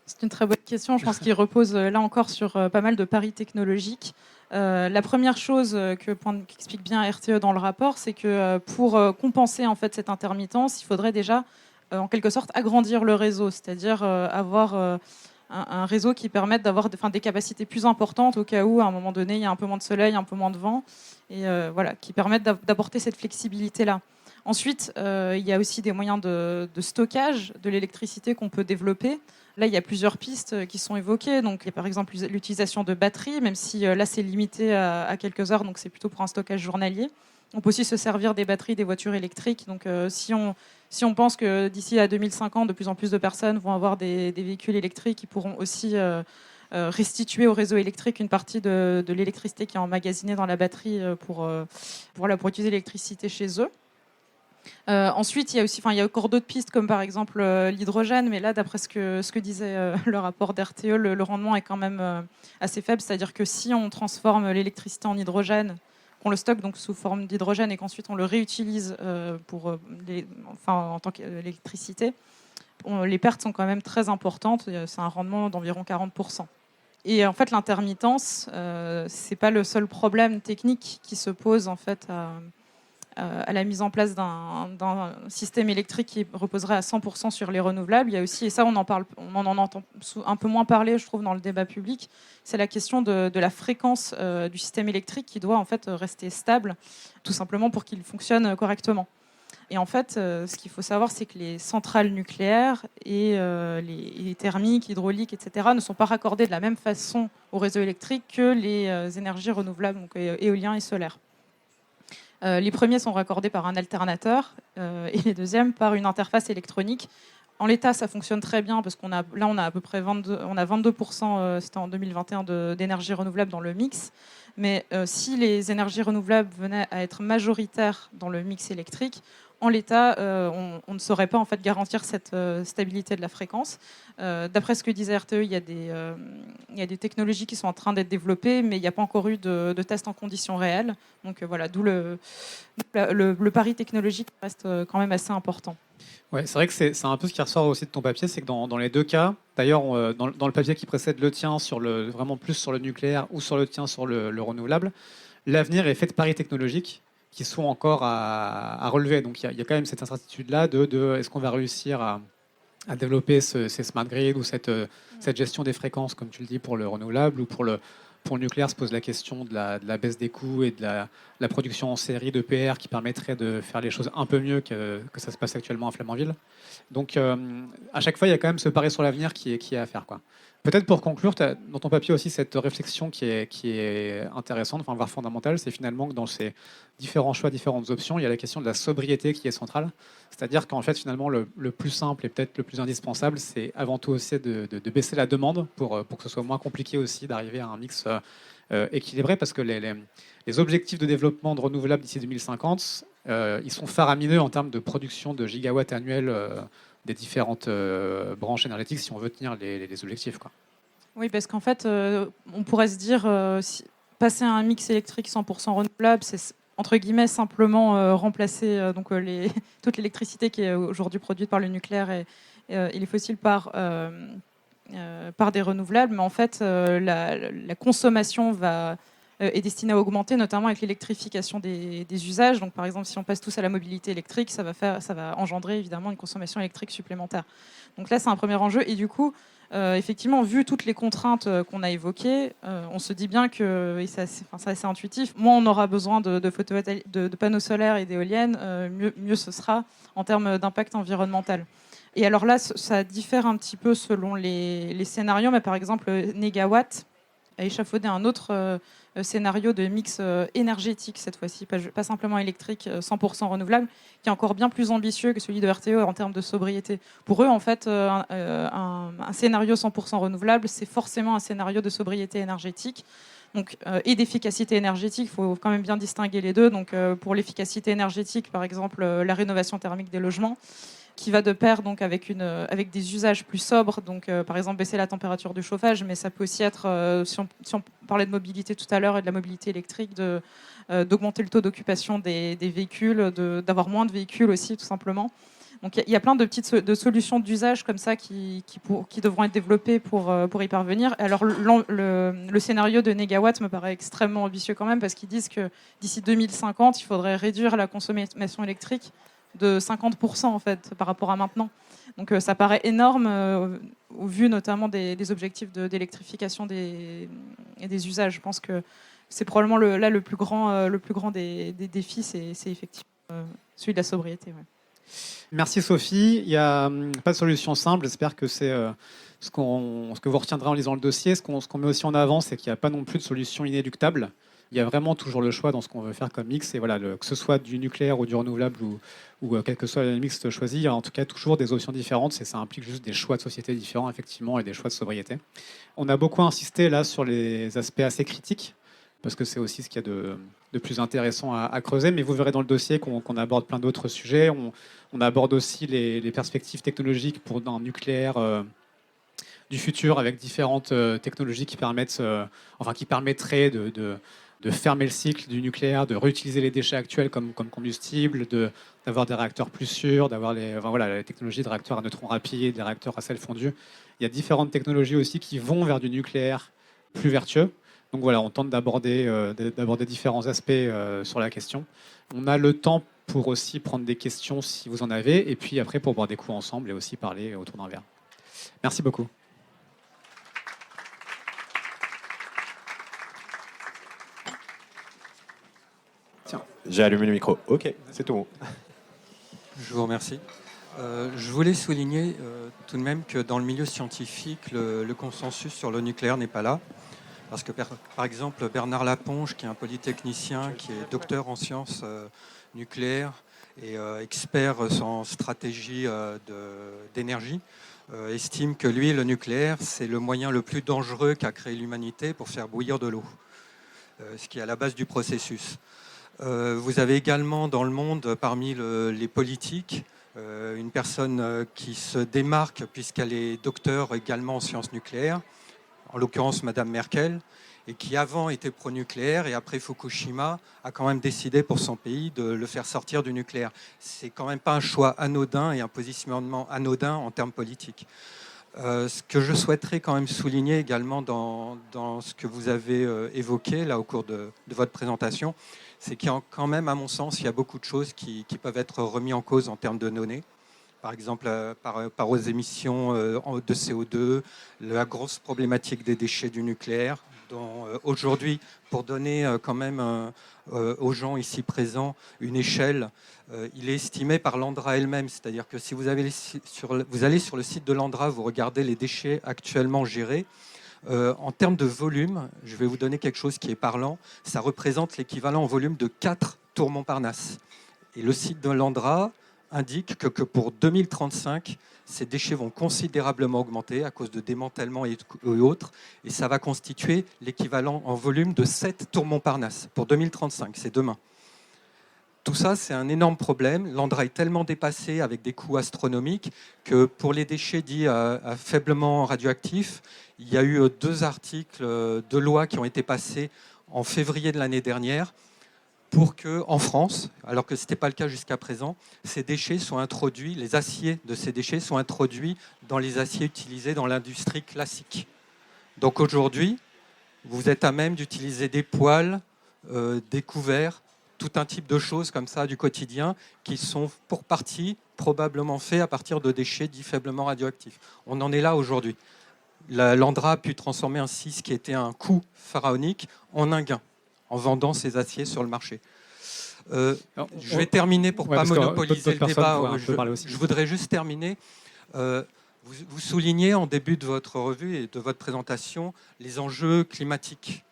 S6: C'est une très bonne question. Je pense qu'il repose là encore sur pas mal de paris technologiques. La première chose qu'explique bien RTE dans le rapport, c'est que pour compenser en fait cette intermittence, il faudrait déjà en quelque sorte agrandir le réseau, c'est-à-dire avoir un réseau qui permette d'avoir des capacités plus importantes au cas où à un moment donné il y a un peu moins de soleil, un peu moins de vent, et voilà, qui permettent d'apporter cette flexibilité-là. Ensuite, il y a aussi des moyens de stockage de l'électricité qu'on peut développer. Là, il y a plusieurs pistes qui sont évoquées. Donc, il y a par exemple l'utilisation de batteries, même si là, c'est limité à quelques heures, donc c'est plutôt pour un stockage journalier. On peut aussi se servir des batteries des voitures électriques. Donc, si on pense que d'ici à 2050, de plus en plus de personnes vont avoir des véhicules électriques, ils pourront aussi restituer au réseau électrique une partie de l'électricité qui est emmagasinée dans la batterie pour utiliser l'électricité chez eux. Ensuite, il y a encore d'autres pistes, comme par exemple l'hydrogène, mais là, d'après ce que disait le rapport d'RTE, le rendement est quand même assez faible, c'est-à-dire que si on transforme l'électricité en hydrogène, qu'on le stocke donc sous forme d'hydrogène et qu'ensuite on le réutilise en tant qu'électricité, les pertes sont quand même très importantes, c'est un rendement d'environ 40%. Et en fait, l'intermittence, c'est pas le seul problème technique qui se pose en fait à la mise en place d'un système électrique qui reposerait à 100% sur les renouvelables. Il y a aussi, et ça on en entend un peu moins parler, je trouve, dans le débat public, c'est la question de la fréquence du système électrique qui doit en fait rester stable, tout simplement pour qu'il fonctionne correctement. Et en fait, ce qu'il faut savoir, c'est que les centrales nucléaires et les thermiques, hydrauliques, etc., ne sont pas raccordées de la même façon au réseau électrique que les énergies renouvelables, donc éolien et solaire. Les premiers sont raccordés par un alternateur et les deuxièmes par une interface électronique. En l'état, ça fonctionne très bien parce on a à peu près 22%, c'était en 2021, d'énergie renouvelable dans le mix. Mais si les énergies renouvelables venaient à être majoritaires dans le mix électrique, en l'état, on ne saurait pas en fait garantir cette stabilité de la fréquence. D'après ce que disait RTE, il y a des technologies qui sont en train d'être développées, mais il n'y a pas encore eu de tests en conditions réelles. Donc voilà, d'où le pari technologique reste quand même assez important.
S4: Ouais, c'est vrai que c'est un peu ce qui ressort aussi de ton papier, c'est que dans les deux cas, d'ailleurs dans le papier qui précède le tien vraiment plus sur le nucléaire ou sur le tien sur le renouvelable, l'avenir est fait de paris technologiques qui sont encore à relever. Donc il y a quand même cette incertitude-là de est-ce qu'on va réussir à développer ces smart grids ou cette gestion des fréquences, comme tu le dis, pour le renouvelable ou pour le nucléaire, se pose la question de la baisse des coûts et de la production en série d'EPR qui permettrait de faire les choses un peu mieux que ça se passe actuellement à Flamanville. Donc à chaque fois, il y a quand même ce pari sur l'avenir qui est à faire, quoi. Peut-être pour conclure, tu as dans ton papier aussi cette réflexion qui est intéressante, voire fondamentale, c'est finalement que dans ces différents choix, différentes options, il y a la question de la sobriété qui est centrale. C'est-à-dire qu'en fait, finalement, le plus simple et peut-être le plus indispensable, c'est avant tout aussi de baisser la demande pour que ce soit moins compliqué aussi d'arriver à un mix équilibré, parce que les objectifs de développement de renouvelables d'ici 2050, ils sont faramineux en termes de production de gigawatts annuels des différentes branches énergétiques si on veut tenir les objectifs, quoi.
S6: Oui, parce qu'en fait, on pourrait se dire, passer à un mix électrique 100% renouvelable, c'est entre guillemets simplement remplacer toute l'électricité qui est aujourd'hui produite par le nucléaire et les fossiles par des renouvelables. Mais en fait, la consommation va est destiné à augmenter, notamment avec l'électrification des usages. Donc, par exemple, si on passe tous à la mobilité électrique, ça va engendrer évidemment une consommation électrique supplémentaire. Donc là, c'est un premier enjeu. Et du coup, effectivement, vu toutes les contraintes qu'on a évoquées, on se dit bien que, et c'est assez intuitif, moins on aura besoin de panneaux solaires et d'éoliennes, mieux ce sera en termes d'impact environnemental. Et alors là, ça diffère un petit peu selon les scénarios, mais par exemple, Negawatt a échafaudé un autre scénario de mix énergétique cette fois-ci, pas simplement électrique, 100% renouvelable, qui est encore bien plus ambitieux que celui de RTE en termes de sobriété. Pour eux, en fait, un scénario 100% renouvelable, c'est forcément un scénario de sobriété énergétique. Donc, et d'efficacité énergétique, il faut quand même bien distinguer les deux. Donc, pour l'efficacité énergétique, par exemple, la rénovation thermique des logements, qui va de pair donc avec des usages plus sobres, donc par exemple baisser la température du chauffage, mais ça peut aussi être, si on parlait de mobilité tout à l'heure et de la mobilité électrique, d'augmenter le taux d'occupation des véhicules, d'avoir moins de véhicules aussi tout simplement. Donc il y a plein de solutions d'usage comme ça qui devront être développées pour y parvenir. Alors le scénario de Negawatt me paraît extrêmement ambitieux quand même, parce qu'ils disent que d'ici 2050, il faudrait réduire la consommation électrique de 50% en fait par rapport à maintenant. Donc ça paraît énorme au vu notamment des objectifs d'électrification des usages. Je pense que c'est probablement le plus grand des défis, c'est effectivement celui de la sobriété. Ouais.
S4: Merci Sophie. Il n'y a pas de solution simple. J'espère que c'est ce que vous retiendrez en lisant le dossier. Ce qu'on met aussi en avant, c'est qu'il n'y a pas non plus de solution inéluctable. Il y a vraiment toujours le choix dans ce qu'on veut faire comme mix. Et voilà, que ce soit du nucléaire ou du renouvelable ou quel que soit le mix choisi, il y a en tout cas toujours des options différentes. Ça implique juste des choix de société différents, effectivement, et des choix de sobriété. On a beaucoup insisté là sur les aspects assez critiques, parce que c'est aussi ce qu'il y a de plus intéressant à creuser. Mais vous verrez dans le dossier qu'on aborde plein d'autres sujets. On aborde aussi les perspectives technologiques pour un nucléaire du futur, avec différentes technologies qui permettraient de fermer le cycle du nucléaire, de réutiliser les déchets actuels comme combustible, d'avoir des réacteurs plus sûrs, d'avoir les technologies de réacteurs à neutrons rapides, des réacteurs à sel fondu. Il y a différentes technologies aussi qui vont vers du nucléaire plus vertueux. Donc voilà, on tente d'aborder différents aspects sur la question. On a le temps pour aussi prendre des questions si vous en avez, et puis après pour boire des coups ensemble et aussi parler autour d'un verre. Merci beaucoup.
S3: J'ai allumé le micro. Ok, c'est tout bon.
S7: Je vous remercie. Je voulais souligner tout de même que dans le milieu scientifique, le consensus sur le nucléaire n'est pas là. Parce que, par exemple, Bernard Laponge, qui est un polytechnicien, qui est docteur en sciences nucléaires et expert en stratégie d'énergie, estime que lui, le nucléaire, c'est le moyen le plus dangereux qu'a créé l'humanité pour faire bouillir de l'eau, ce qui est à la base du processus. Vous avez également dans le monde, parmi les politiques, une personne qui se démarque puisqu'elle est docteur également en sciences nucléaires, en l'occurrence Madame Merkel, et qui avant était pro-nucléaire et après Fukushima a quand même décidé pour son pays de le faire sortir du nucléaire. C'est quand même pas un choix anodin et un positionnement anodin en termes politiques. Ce que je souhaiterais quand même souligner également dans ce que vous avez évoqué là au cours de votre présentation, c'est qu'il y a quand même, à mon sens, il y a beaucoup de choses qui peuvent être remises en cause en termes de données. Par exemple, par aux émissions de CO2, la grosse problématique des déchets du nucléaire, dont aujourd'hui, pour donner quand même aux gens ici présents une échelle, il est estimé par l'ANDRA elle-même, c'est-à-dire que si vous allez sur le site de l'ANDRA, vous regardez les déchets actuellement gérés, en termes de volume, je vais vous donner quelque chose qui est parlant, ça représente l'équivalent en volume de 4 tours Montparnasse. Et le site de l'ANDRA indique que pour 2035, ces déchets vont considérablement augmenter à cause de démantèlement et autres, et ça va constituer l'équivalent en volume de 7 tours Montparnasse pour 2035, c'est demain. Tout ça, c'est un énorme problème. L'ANDRA est tellement dépassé avec des coûts astronomiques que pour les déchets dits faiblement radioactifs, il y a eu 2 articles de loi qui ont été passés en février de l'année dernière pour que, en France, alors que ce n'était pas le cas jusqu'à présent, ces déchets soient introduits, les aciers de ces déchets sont introduits dans les aciers utilisés dans l'industrie classique. Donc aujourd'hui, vous êtes à même d'utiliser des poêles, des couverts, tout un type de choses comme ça du quotidien qui sont pour partie probablement faits à partir de déchets dits faiblement radioactifs. On en est là aujourd'hui. L'Andra a pu transformer ainsi ce qui était un coût pharaonique en un gain, en vendant ses aciers sur le marché. Je vais terminer pour ne pas monopoliser le débat. Je voudrais juste terminer. Vous soulignez en début de votre revue et de votre présentation les enjeux climatiques.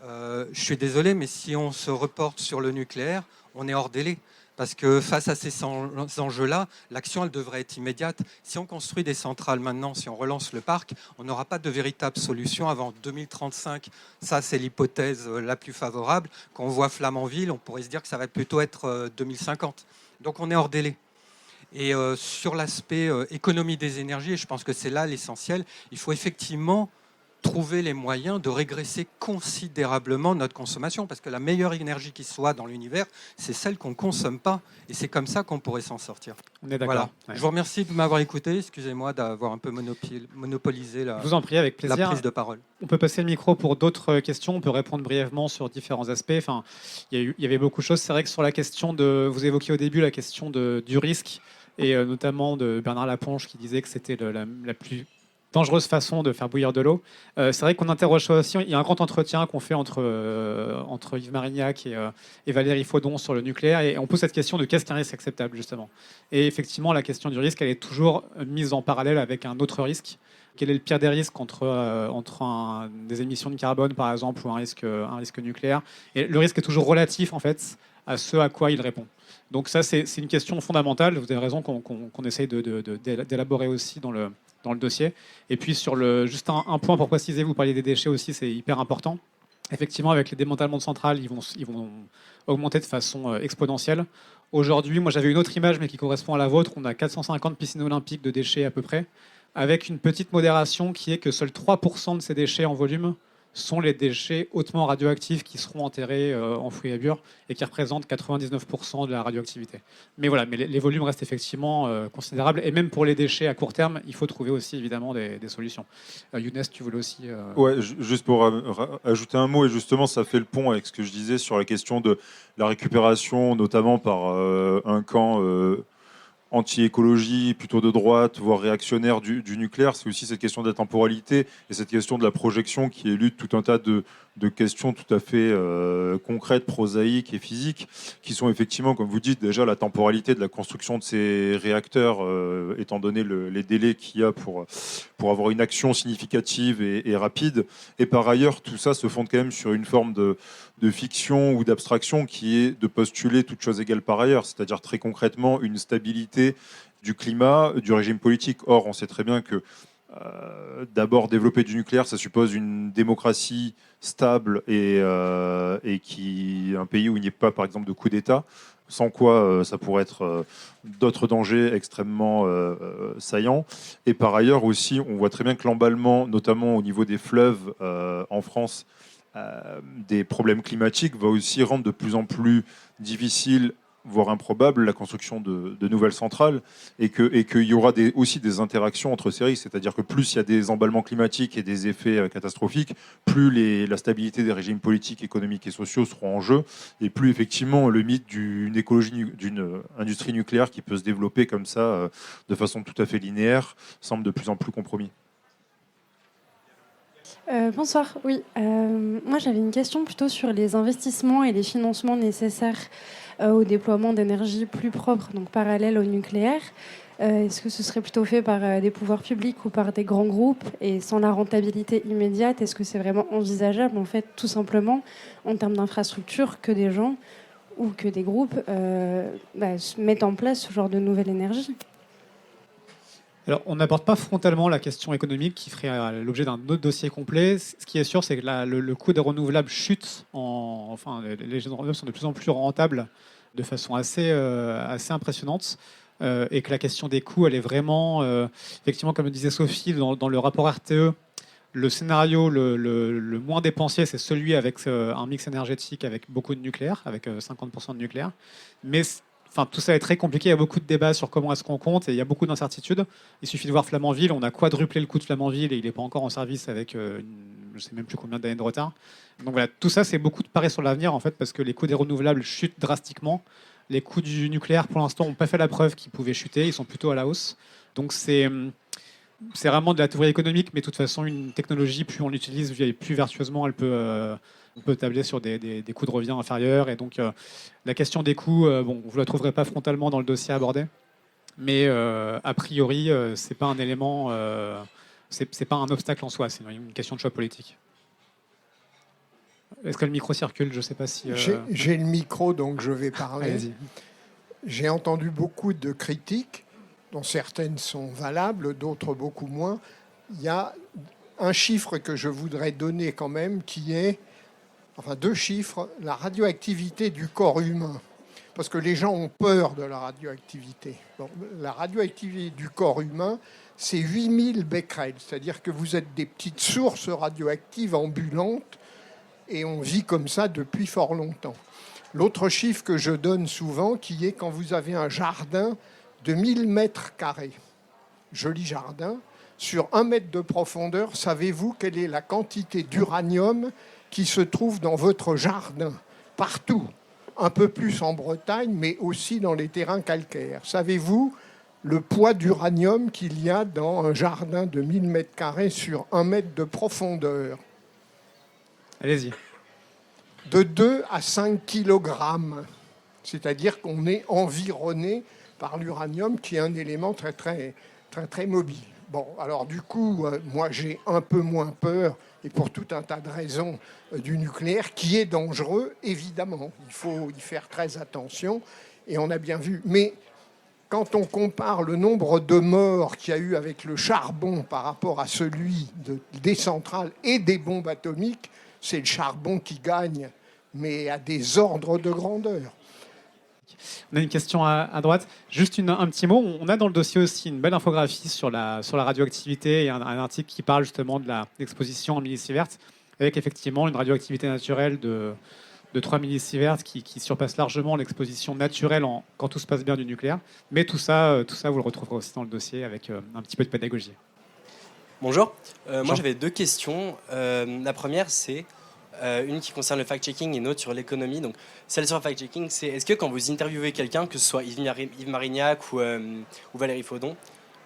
S7: Je suis désolé, mais si on se reporte sur le nucléaire, on est hors délai. Parce que face à ces enjeux-là, l'action, elle devrait être immédiate. Si on construit des centrales maintenant, si on relance le parc, on n'aura pas de véritable solution avant 2035. Ça, c'est l'hypothèse la plus favorable. Quand on voit Flamanville, on pourrait se dire que ça va plutôt être 2050. Donc on est hors délai. Et sur l'aspect économie des énergies, et je pense que c'est là l'essentiel, il faut effectivement trouver les moyens de régresser considérablement notre consommation, parce que la meilleure énergie qui soit dans l'univers, c'est celle qu'on ne consomme pas, et c'est comme ça qu'on pourrait s'en sortir.
S4: On est d'accord.
S7: Voilà.
S4: Ouais.
S7: Je vous remercie de m'avoir écouté, excusez-moi d'avoir un peu monopolisé
S4: Je vous en prie, avec plaisir.
S7: la prise de parole.
S4: On peut passer le micro pour d'autres questions, on peut répondre brièvement sur différents aspects. Enfin, il y avait beaucoup de choses. C'est vrai que sur la question vous évoquiez au début la question du risque, et notamment de Bernard Laponche qui disait que c'était la plus dangereuse façon de faire bouillir de l'eau. C'est vrai qu'on interroge ça aussi. Il y a un grand entretien qu'on fait entre Yves Marignac et Valérie Faudon sur le nucléaire, et on pose cette question de qu'est-ce qu'un risque acceptable, justement. Et effectivement, la question du risque, elle est toujours mise en parallèle avec un autre risque. Quel est le pire des risques entre des émissions de carbone, par exemple, ou un risque nucléaire? Et le risque est toujours relatif, en fait, à ce à quoi il répond. Donc ça, c'est une question fondamentale. Vous avez raison qu'on essaye d'élaborer aussi dans le dossier. Et puis, juste un point pour préciser, vous parliez des déchets aussi, c'est hyper important. Effectivement, avec les démantèlements de centrales, ils vont augmenter de façon exponentielle. Aujourd'hui, moi j'avais une autre image, mais qui correspond à la vôtre. On a 450 piscines olympiques de déchets à peu près, avec une petite modération qui est que seuls 3% de ces déchets en volume sont les déchets hautement radioactifs qui seront enterrés enfouis à Bure et qui représentent 99% de la radioactivité. Mais voilà, les volumes restent effectivement considérables. Et même pour les déchets à court terme, il faut trouver aussi évidemment des solutions. Younes, tu voulais aussi...
S5: Ouais, juste pour ajouter un mot, et justement ça fait le pont avec ce que je disais sur la question de la récupération, notamment par un camp anti-écologie, plutôt de droite, voire réactionnaire du nucléaire. C'est aussi cette question de la temporalité et cette question de la projection qui élude tout un tas de questions tout à fait concrètes, prosaïques et physiques, qui sont effectivement, comme vous dites, déjà la temporalité de la construction de ces réacteurs, étant donné les délais qu'il y a pour avoir une action significative et rapide. Et par ailleurs, tout ça se fonde quand même sur une forme de fiction ou d'abstraction qui est de postuler toute chose égale par ailleurs, c'est-à-dire très concrètement une stabilité du climat, du régime politique. Or, on sait très bien que d'abord développer du nucléaire, ça suppose une démocratie stable et un pays où il n'y ait pas, par exemple, de coup d'État, sans quoi ça pourrait être d'autres dangers extrêmement saillants. Et par ailleurs aussi, on voit très bien que l'emballement, notamment au niveau des fleuves en France, des problèmes climatiques va aussi rendre de plus en plus difficile, voire improbable, la construction de nouvelles centrales, et qu'il y aura aussi des interactions entre ces risques, c'est-à-dire que plus il y a des emballements climatiques et des effets catastrophiques, plus la stabilité des régimes politiques, économiques et sociaux seront en jeu, et plus effectivement le mythe d'une écologie, d'une industrie nucléaire qui peut se développer comme ça de façon tout à fait linéaire semble de plus en plus compromis.
S8: Bonsoir, oui. Moi j'avais une question plutôt sur les investissements et les financements nécessaires au déploiement d'énergie plus propre, donc parallèle au nucléaire. Est-ce que ce serait plutôt fait par des pouvoirs publics ou par des grands groupes, et sans la rentabilité immédiate, est-ce que c'est vraiment envisageable, en fait, tout simplement, en termes d'infrastructure, que des gens ou que des groupes mettent en place ce genre de nouvelle énergie ?
S4: Alors, on n'aborde pas frontalement la question économique qui ferait l'objet d'un autre dossier complet. Ce qui est sûr, c'est que le coût des renouvelables chute. Les renouvelables sont de plus en plus rentables de façon assez impressionnante. Et que la question des coûts, elle est vraiment... effectivement, comme le disait Sophie, dans le rapport RTE, le scénario le moins dépensier, c'est celui avec un mix énergétique avec beaucoup de nucléaire, avec 50% de nucléaire. Mais... tout ça est très compliqué, il y a beaucoup de débats sur comment est-ce qu'on compte et il y a beaucoup d'incertitudes. Il suffit de voir Flamanville, on a quadruplé le coût de Flamanville et il n'est pas encore en service avec une je ne sais même plus combien d'années de retard. Donc voilà, tout ça, c'est beaucoup de paris sur l'avenir, en fait, parce que les coûts des renouvelables chutent drastiquement. Les coûts du nucléaire, pour l'instant, n'ont pas fait la preuve qu'ils pouvaient chuter. Ils sont plutôt à la hausse. Donc c'est vraiment de la théorie économique, mais de toute façon, une technologie, plus on l'utilise, plus vertueusement, on peut tabler sur des coûts de revient inférieurs. Et donc, la question des coûts, bon, vous ne la trouverez pas frontalement dans le dossier abordé. Mais a priori, c'est pas un élément, c'est pas un obstacle en soi, c'est une question de choix politique. Est-ce que le micro circule? Je ne sais pas si.
S9: J'ai le micro, donc je vais parler.
S4: Allez-y.
S9: J'ai entendu beaucoup de critiques, dont certaines sont valables, d'autres beaucoup moins. Il y a un chiffre que je voudrais donner quand même, qui est, enfin 2 chiffres, la radioactivité du corps humain. Parce que les gens ont peur de la radioactivité. Bon, la radioactivité du corps humain, c'est 8000 becquerels, c'est-à-dire que vous êtes des petites sources radioactives ambulantes, et on vit comme ça depuis fort longtemps. L'autre chiffre que je donne souvent, qui est quand vous avez un jardin de 1000 mètres carrés, joli jardin, sur 1 mètre de profondeur, savez-vous quelle est la quantité d'uranium qui se trouve dans votre jardin? Partout. Un peu plus en Bretagne, mais aussi dans les terrains calcaires. Savez-vous le poids d'uranium qu'il y a dans un jardin de 1000 mètres carrés sur 1 mètre de profondeur?
S4: Allez-y.
S9: De 2 à 5 kg. C'est-à-dire qu'on est environné par l'uranium, qui est un élément très, très, très, très mobile. Bon, alors du coup, moi j'ai un peu moins peur, et pour tout un tas de raisons, du nucléaire, qui est dangereux, évidemment. Il faut y faire très attention, et on a bien vu. Mais quand on compare le nombre de morts qu'il y a eu avec le charbon par rapport à celui des centrales et des bombes atomiques, c'est le charbon qui gagne, mais à des ordres de grandeur.
S4: On a une question à droite. Juste un petit mot. On a dans le dossier aussi une belle infographie sur la radioactivité et un article qui parle justement de l'exposition en millisieverts, avec effectivement une radioactivité naturelle de 3 millisieverts qui surpasse largement l'exposition naturelle quand tout se passe bien du nucléaire. Mais tout ça, vous le retrouverez aussi dans le dossier avec un petit peu de pédagogie.
S2: Bonjour. Moi, j'avais 2 questions. La première, c'est une qui concerne le fact-checking et une autre sur l'économie. Donc, celle sur le fact-checking, c'est est-ce que quand vous interviewez quelqu'un, que ce soit Yves Marignac ou Valérie Faudon,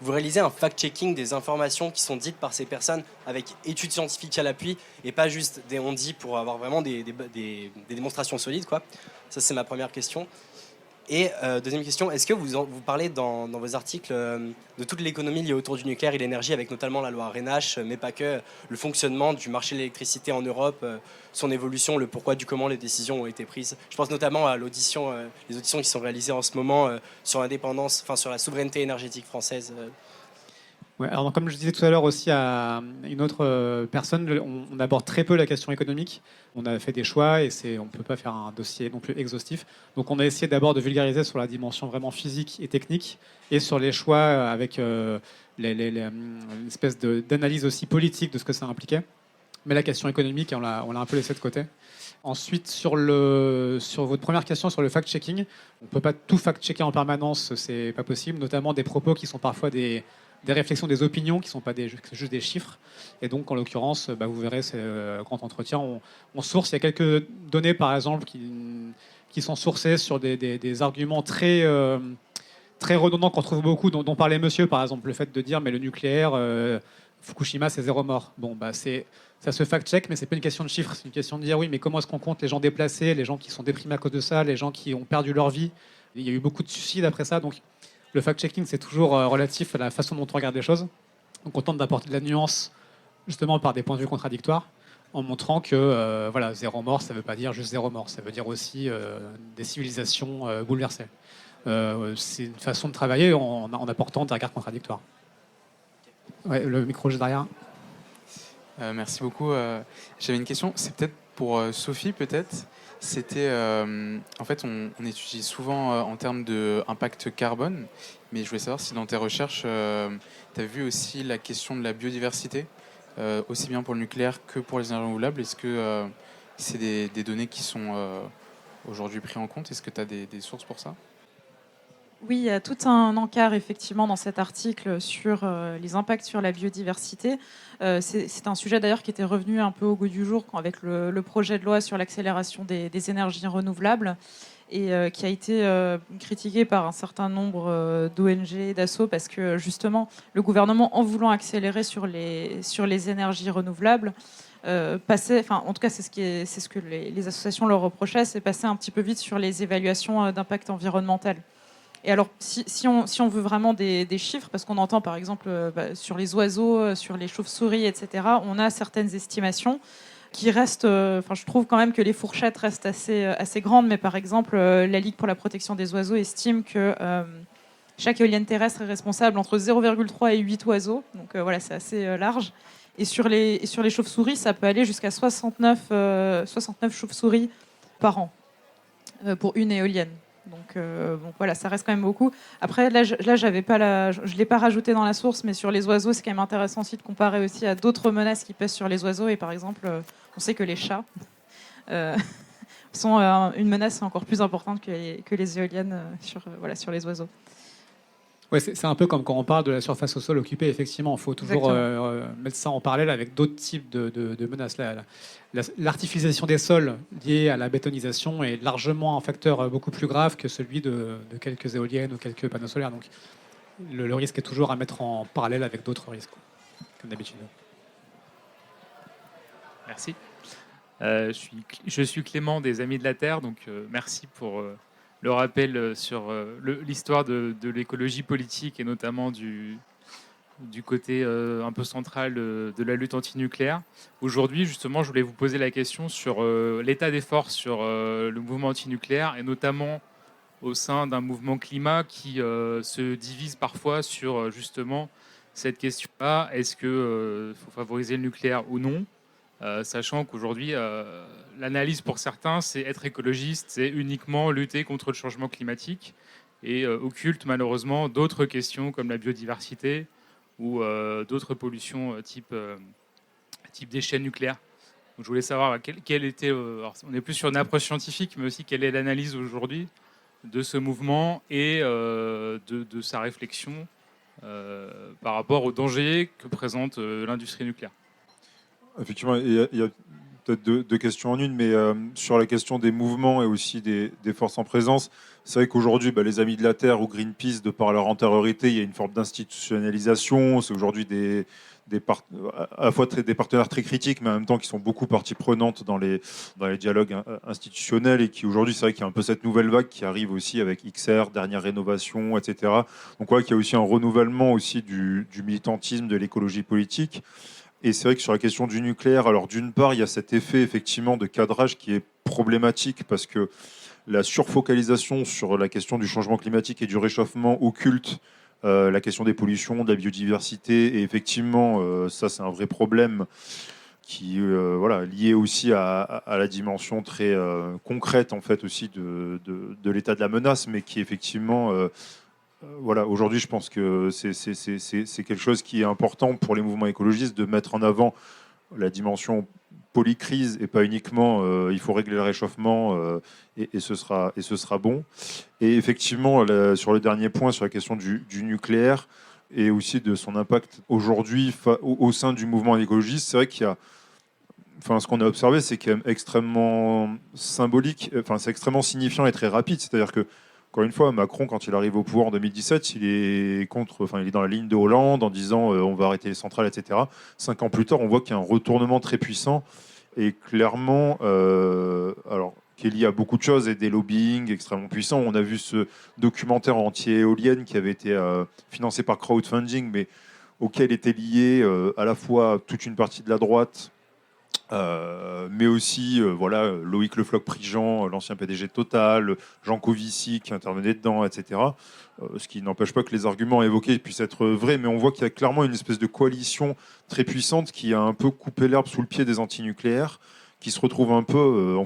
S2: vous réalisez un fact-checking des informations qui sont dites par ces personnes avec études scientifiques à l'appui et pas juste des on-dit pour avoir vraiment des démonstrations solides, quoi. Ça, c'est ma première question. Et deuxième question, est-ce que vous parlez dans vos articles de toute l'économie liée autour du nucléaire et l'énergie, avec notamment la loi Arenache, mais pas que, le fonctionnement du marché de l'électricité en Europe, son évolution, le pourquoi du comment les décisions ont été prises. Je pense notamment à les auditions qui sont réalisées en ce moment sur l'indépendance, enfin sur la souveraineté énergétique française.
S4: Ouais, alors comme je disais tout à l'heure aussi à une autre personne, on aborde très peu la question économique. On a fait des choix et on ne peut pas faire un dossier non plus exhaustif. Donc on a essayé d'abord de vulgariser sur la dimension vraiment physique et technique et sur les choix avec une espèce d'analyse aussi politique de ce que ça impliquait. Mais la question économique, on l'a un peu laissé de côté. Ensuite, sur votre première question sur le fact-checking, on ne peut pas tout fact-checker en permanence, c'est pas possible, notamment des propos qui sont parfois des réflexions, des opinions qui ne sont pas juste des chiffres. Et donc, en l'occurrence, vous verrez, c'est grand entretien, on source. Il y a quelques données, par exemple, qui sont sourcées sur des arguments très redondants qu'on trouve beaucoup, dont parlait monsieur, par exemple, le fait de dire mais le nucléaire, Fukushima, c'est 0 mort. Bon, ça se fact-check, mais c'est pas une question de chiffres, c'est une question de dire oui, mais comment est-ce qu'on compte les gens déplacés, les gens qui sont déprimés à cause de ça, les gens qui ont perdu leur vie. Il y a eu beaucoup de suicides après ça, donc le fact-checking, c'est toujours relatif à la façon dont on regarde les choses. Donc on tente d'apporter de la nuance, justement par des points de vue contradictoires, en montrant que 0 mort, ça ne veut pas dire juste 0 mort, ça veut dire aussi des civilisations bouleversées. C'est une façon de travailler en apportant des regards contradictoires. Ouais, le micro juste derrière.
S10: Merci beaucoup. J'avais une question, c'est peut-être pour Sophie, peut-être. C'était, en fait, on étudie souvent en termes d'impact carbone, mais je voulais savoir si dans tes recherches, tu as vu aussi la question de la biodiversité, aussi bien pour le nucléaire que pour les énergies renouvelables. Est-ce que c'est des données qui sont aujourd'hui prises en compte? Est-ce que tu as des sources pour ça?
S6: Oui, il y a tout un encart effectivement dans cet article sur les impacts sur la biodiversité. C'est un sujet d'ailleurs qui était revenu un peu au goût du jour avec le projet de loi sur l'accélération des énergies renouvelables et qui a été critiqué par un certain nombre d'ONG, d'assos, parce que justement le gouvernement, en voulant accélérer sur les énergies renouvelables, passait, enfin en tout cas c'est ce que les associations leur reprochaient, c'est passer un petit peu vite sur les évaluations d'impact environnemental. Et alors, si on veut vraiment des chiffres, parce qu'on entend par exemple sur les oiseaux, sur les chauves-souris, etc., on a certaines estimations qui restent, je trouve quand même que les fourchettes restent assez grandes, mais par exemple, la Ligue pour la protection des oiseaux estime que chaque éolienne terrestre est responsable entre 0,3 et 8 oiseaux, donc voilà, c'est assez large. Et sur les chauves-souris, ça peut aller jusqu'à 69 chauves-souris par an pour une éolienne. Donc voilà, ça reste quand même beaucoup. Après, là, je l'ai pas rajouté dans la source, mais sur les oiseaux, c'est quand même intéressant aussi de comparer aussi à d'autres menaces qui pèsent sur les oiseaux. Et par exemple, on sait que les chats sont une menace encore plus importante que les éoliennes sur les oiseaux.
S4: Ouais, c'est un peu comme quand on parle de la surface au sol occupée. Effectivement, il faut toujours mettre ça en parallèle avec d'autres types de menaces. L'artificialisation des sols liée à la bétonisation est largement un facteur beaucoup plus grave que celui de quelques éoliennes ou quelques panneaux solaires. Donc le risque est toujours à mettre en parallèle avec d'autres risques, comme d'habitude.
S11: Merci. Je suis Clément des Amis de la Terre, donc merci pour le rappel sur l'histoire de l'écologie politique et notamment du côté un peu central de la lutte antinucléaire. Aujourd'hui, justement, je voulais vous poser la question sur l'état des forces sur le mouvement antinucléaire et notamment au sein d'un mouvement climat qui se divise parfois sur justement cette question-là. Est-ce qu'il faut favoriser le nucléaire ou non ? Sachant qu'aujourd'hui, l'analyse pour certains, c'est être écologiste, c'est uniquement lutter contre le changement climatique et occulte malheureusement d'autres questions comme la biodiversité ou d'autres pollutions type déchets nucléaires. Donc, je voulais savoir quelle était, on est plus sur une approche scientifique, mais aussi quelle est l'analyse aujourd'hui de ce mouvement et de sa réflexion par rapport aux dangers que présente l'industrie nucléaire.
S5: Effectivement, il y a peut-être deux questions en une, mais sur la question des mouvements et aussi des forces en présence, c'est vrai qu'aujourd'hui, les Amis de la Terre ou Greenpeace, de par leur antériorité, il y a une forme d'institutionnalisation. C'est aujourd'hui à la fois des partenaires très critiques, mais en même temps qui sont beaucoup partie prenante dans les dialogues institutionnels et qui aujourd'hui, c'est vrai qu'il y a un peu cette nouvelle vague qui arrive aussi avec XR, dernière rénovation, etc. Donc ouais, qu'il y a aussi un renouvellement aussi du militantisme, de l'écologie politique. Et c'est vrai que sur la question du nucléaire, alors d'une part, il y a cet effet effectivement de cadrage qui est problématique parce que la surfocalisation sur la question du changement climatique et du réchauffement occulte la question des pollutions, de la biodiversité. Et effectivement, ça, c'est un vrai problème qui lié aussi à la dimension très concrète en fait aussi de l'état de la menace, mais qui effectivement... aujourd'hui, je pense que c'est quelque chose qui est important pour les mouvements écologistes de mettre en avant la dimension polycrise et pas uniquement il faut régler le réchauffement et ce sera bon. Et effectivement, sur le dernier point, sur la question du nucléaire et aussi de son impact aujourd'hui au sein du mouvement écologiste, c'est vrai qu'il y a... ce qu'on a observé, c'est quand même extrêmement symbolique, c'est extrêmement signifiant et très rapide. C'est-à-dire que encore une fois, Macron, quand il arrive au pouvoir en 2017, il est dans la ligne de Hollande en disant on va arrêter les centrales, etc. 5 ans plus tard, on voit qu'il y a un retournement très puissant et clairement, qui est lié à beaucoup de choses et des lobbying extrêmement puissants. On a vu ce documentaire anti-éolienne qui avait été financé par crowdfunding, mais auquel était lié à la fois toute une partie de la droite. Mais aussi Loïc Le Floch-Prigent, l'ancien PDG de Total, Jean Covici qui intervenait dedans, etc. Ce qui n'empêche pas que les arguments évoqués puissent être vrais, mais on voit qu'il y a clairement une espèce de coalition très puissante qui a un peu coupé l'herbe sous le pied des antinucléaires, qui se retrouve un peu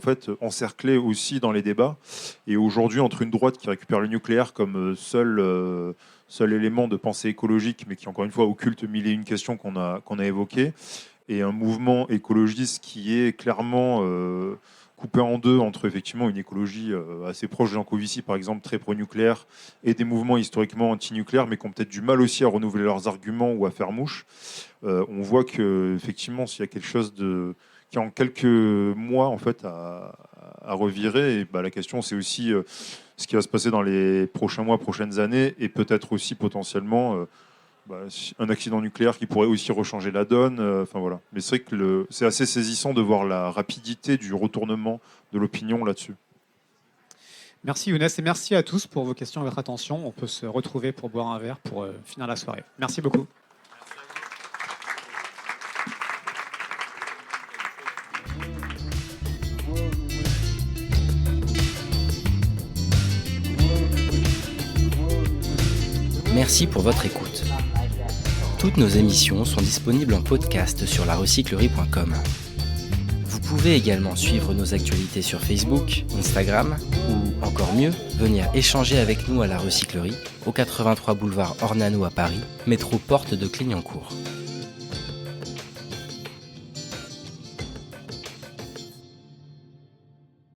S5: encerclée aussi dans les débats. Et aujourd'hui, entre une droite qui récupère le nucléaire comme seul élément de pensée écologique, mais qui encore une fois occulte mille et une questions qu'on a évoquées, et un mouvement écologiste qui est clairement coupé en deux entre effectivement une écologie assez proche de Jancovici, par exemple, très pro-nucléaire, et des mouvements historiquement anti-nucléaires, mais qui ont peut-être du mal aussi à renouveler leurs arguments ou à faire mouche. On voit qu'effectivement, s'il y a quelque chose qui en quelques mois en fait a reviré, et la question c'est aussi ce qui va se passer dans les prochains mois, prochaines années, et peut-être aussi potentiellement un accident nucléaire qui pourrait aussi rechanger la donne. Voilà. Mais c'est vrai que c'est assez saisissant de voir la rapidité du retournement de l'opinion là-dessus.
S4: Merci Younes et merci à tous pour vos questions et votre attention. On peut se retrouver pour boire un verre pour finir la soirée. Merci beaucoup.
S12: Merci pour votre écoute. Toutes nos émissions sont disponibles en podcast sur larecyclerie.com. Vous pouvez également suivre nos actualités sur Facebook, Instagram ou, encore mieux, venir échanger avec nous à la Recyclerie, au 83 boulevard Ornano à Paris, métro porte de Clignancourt.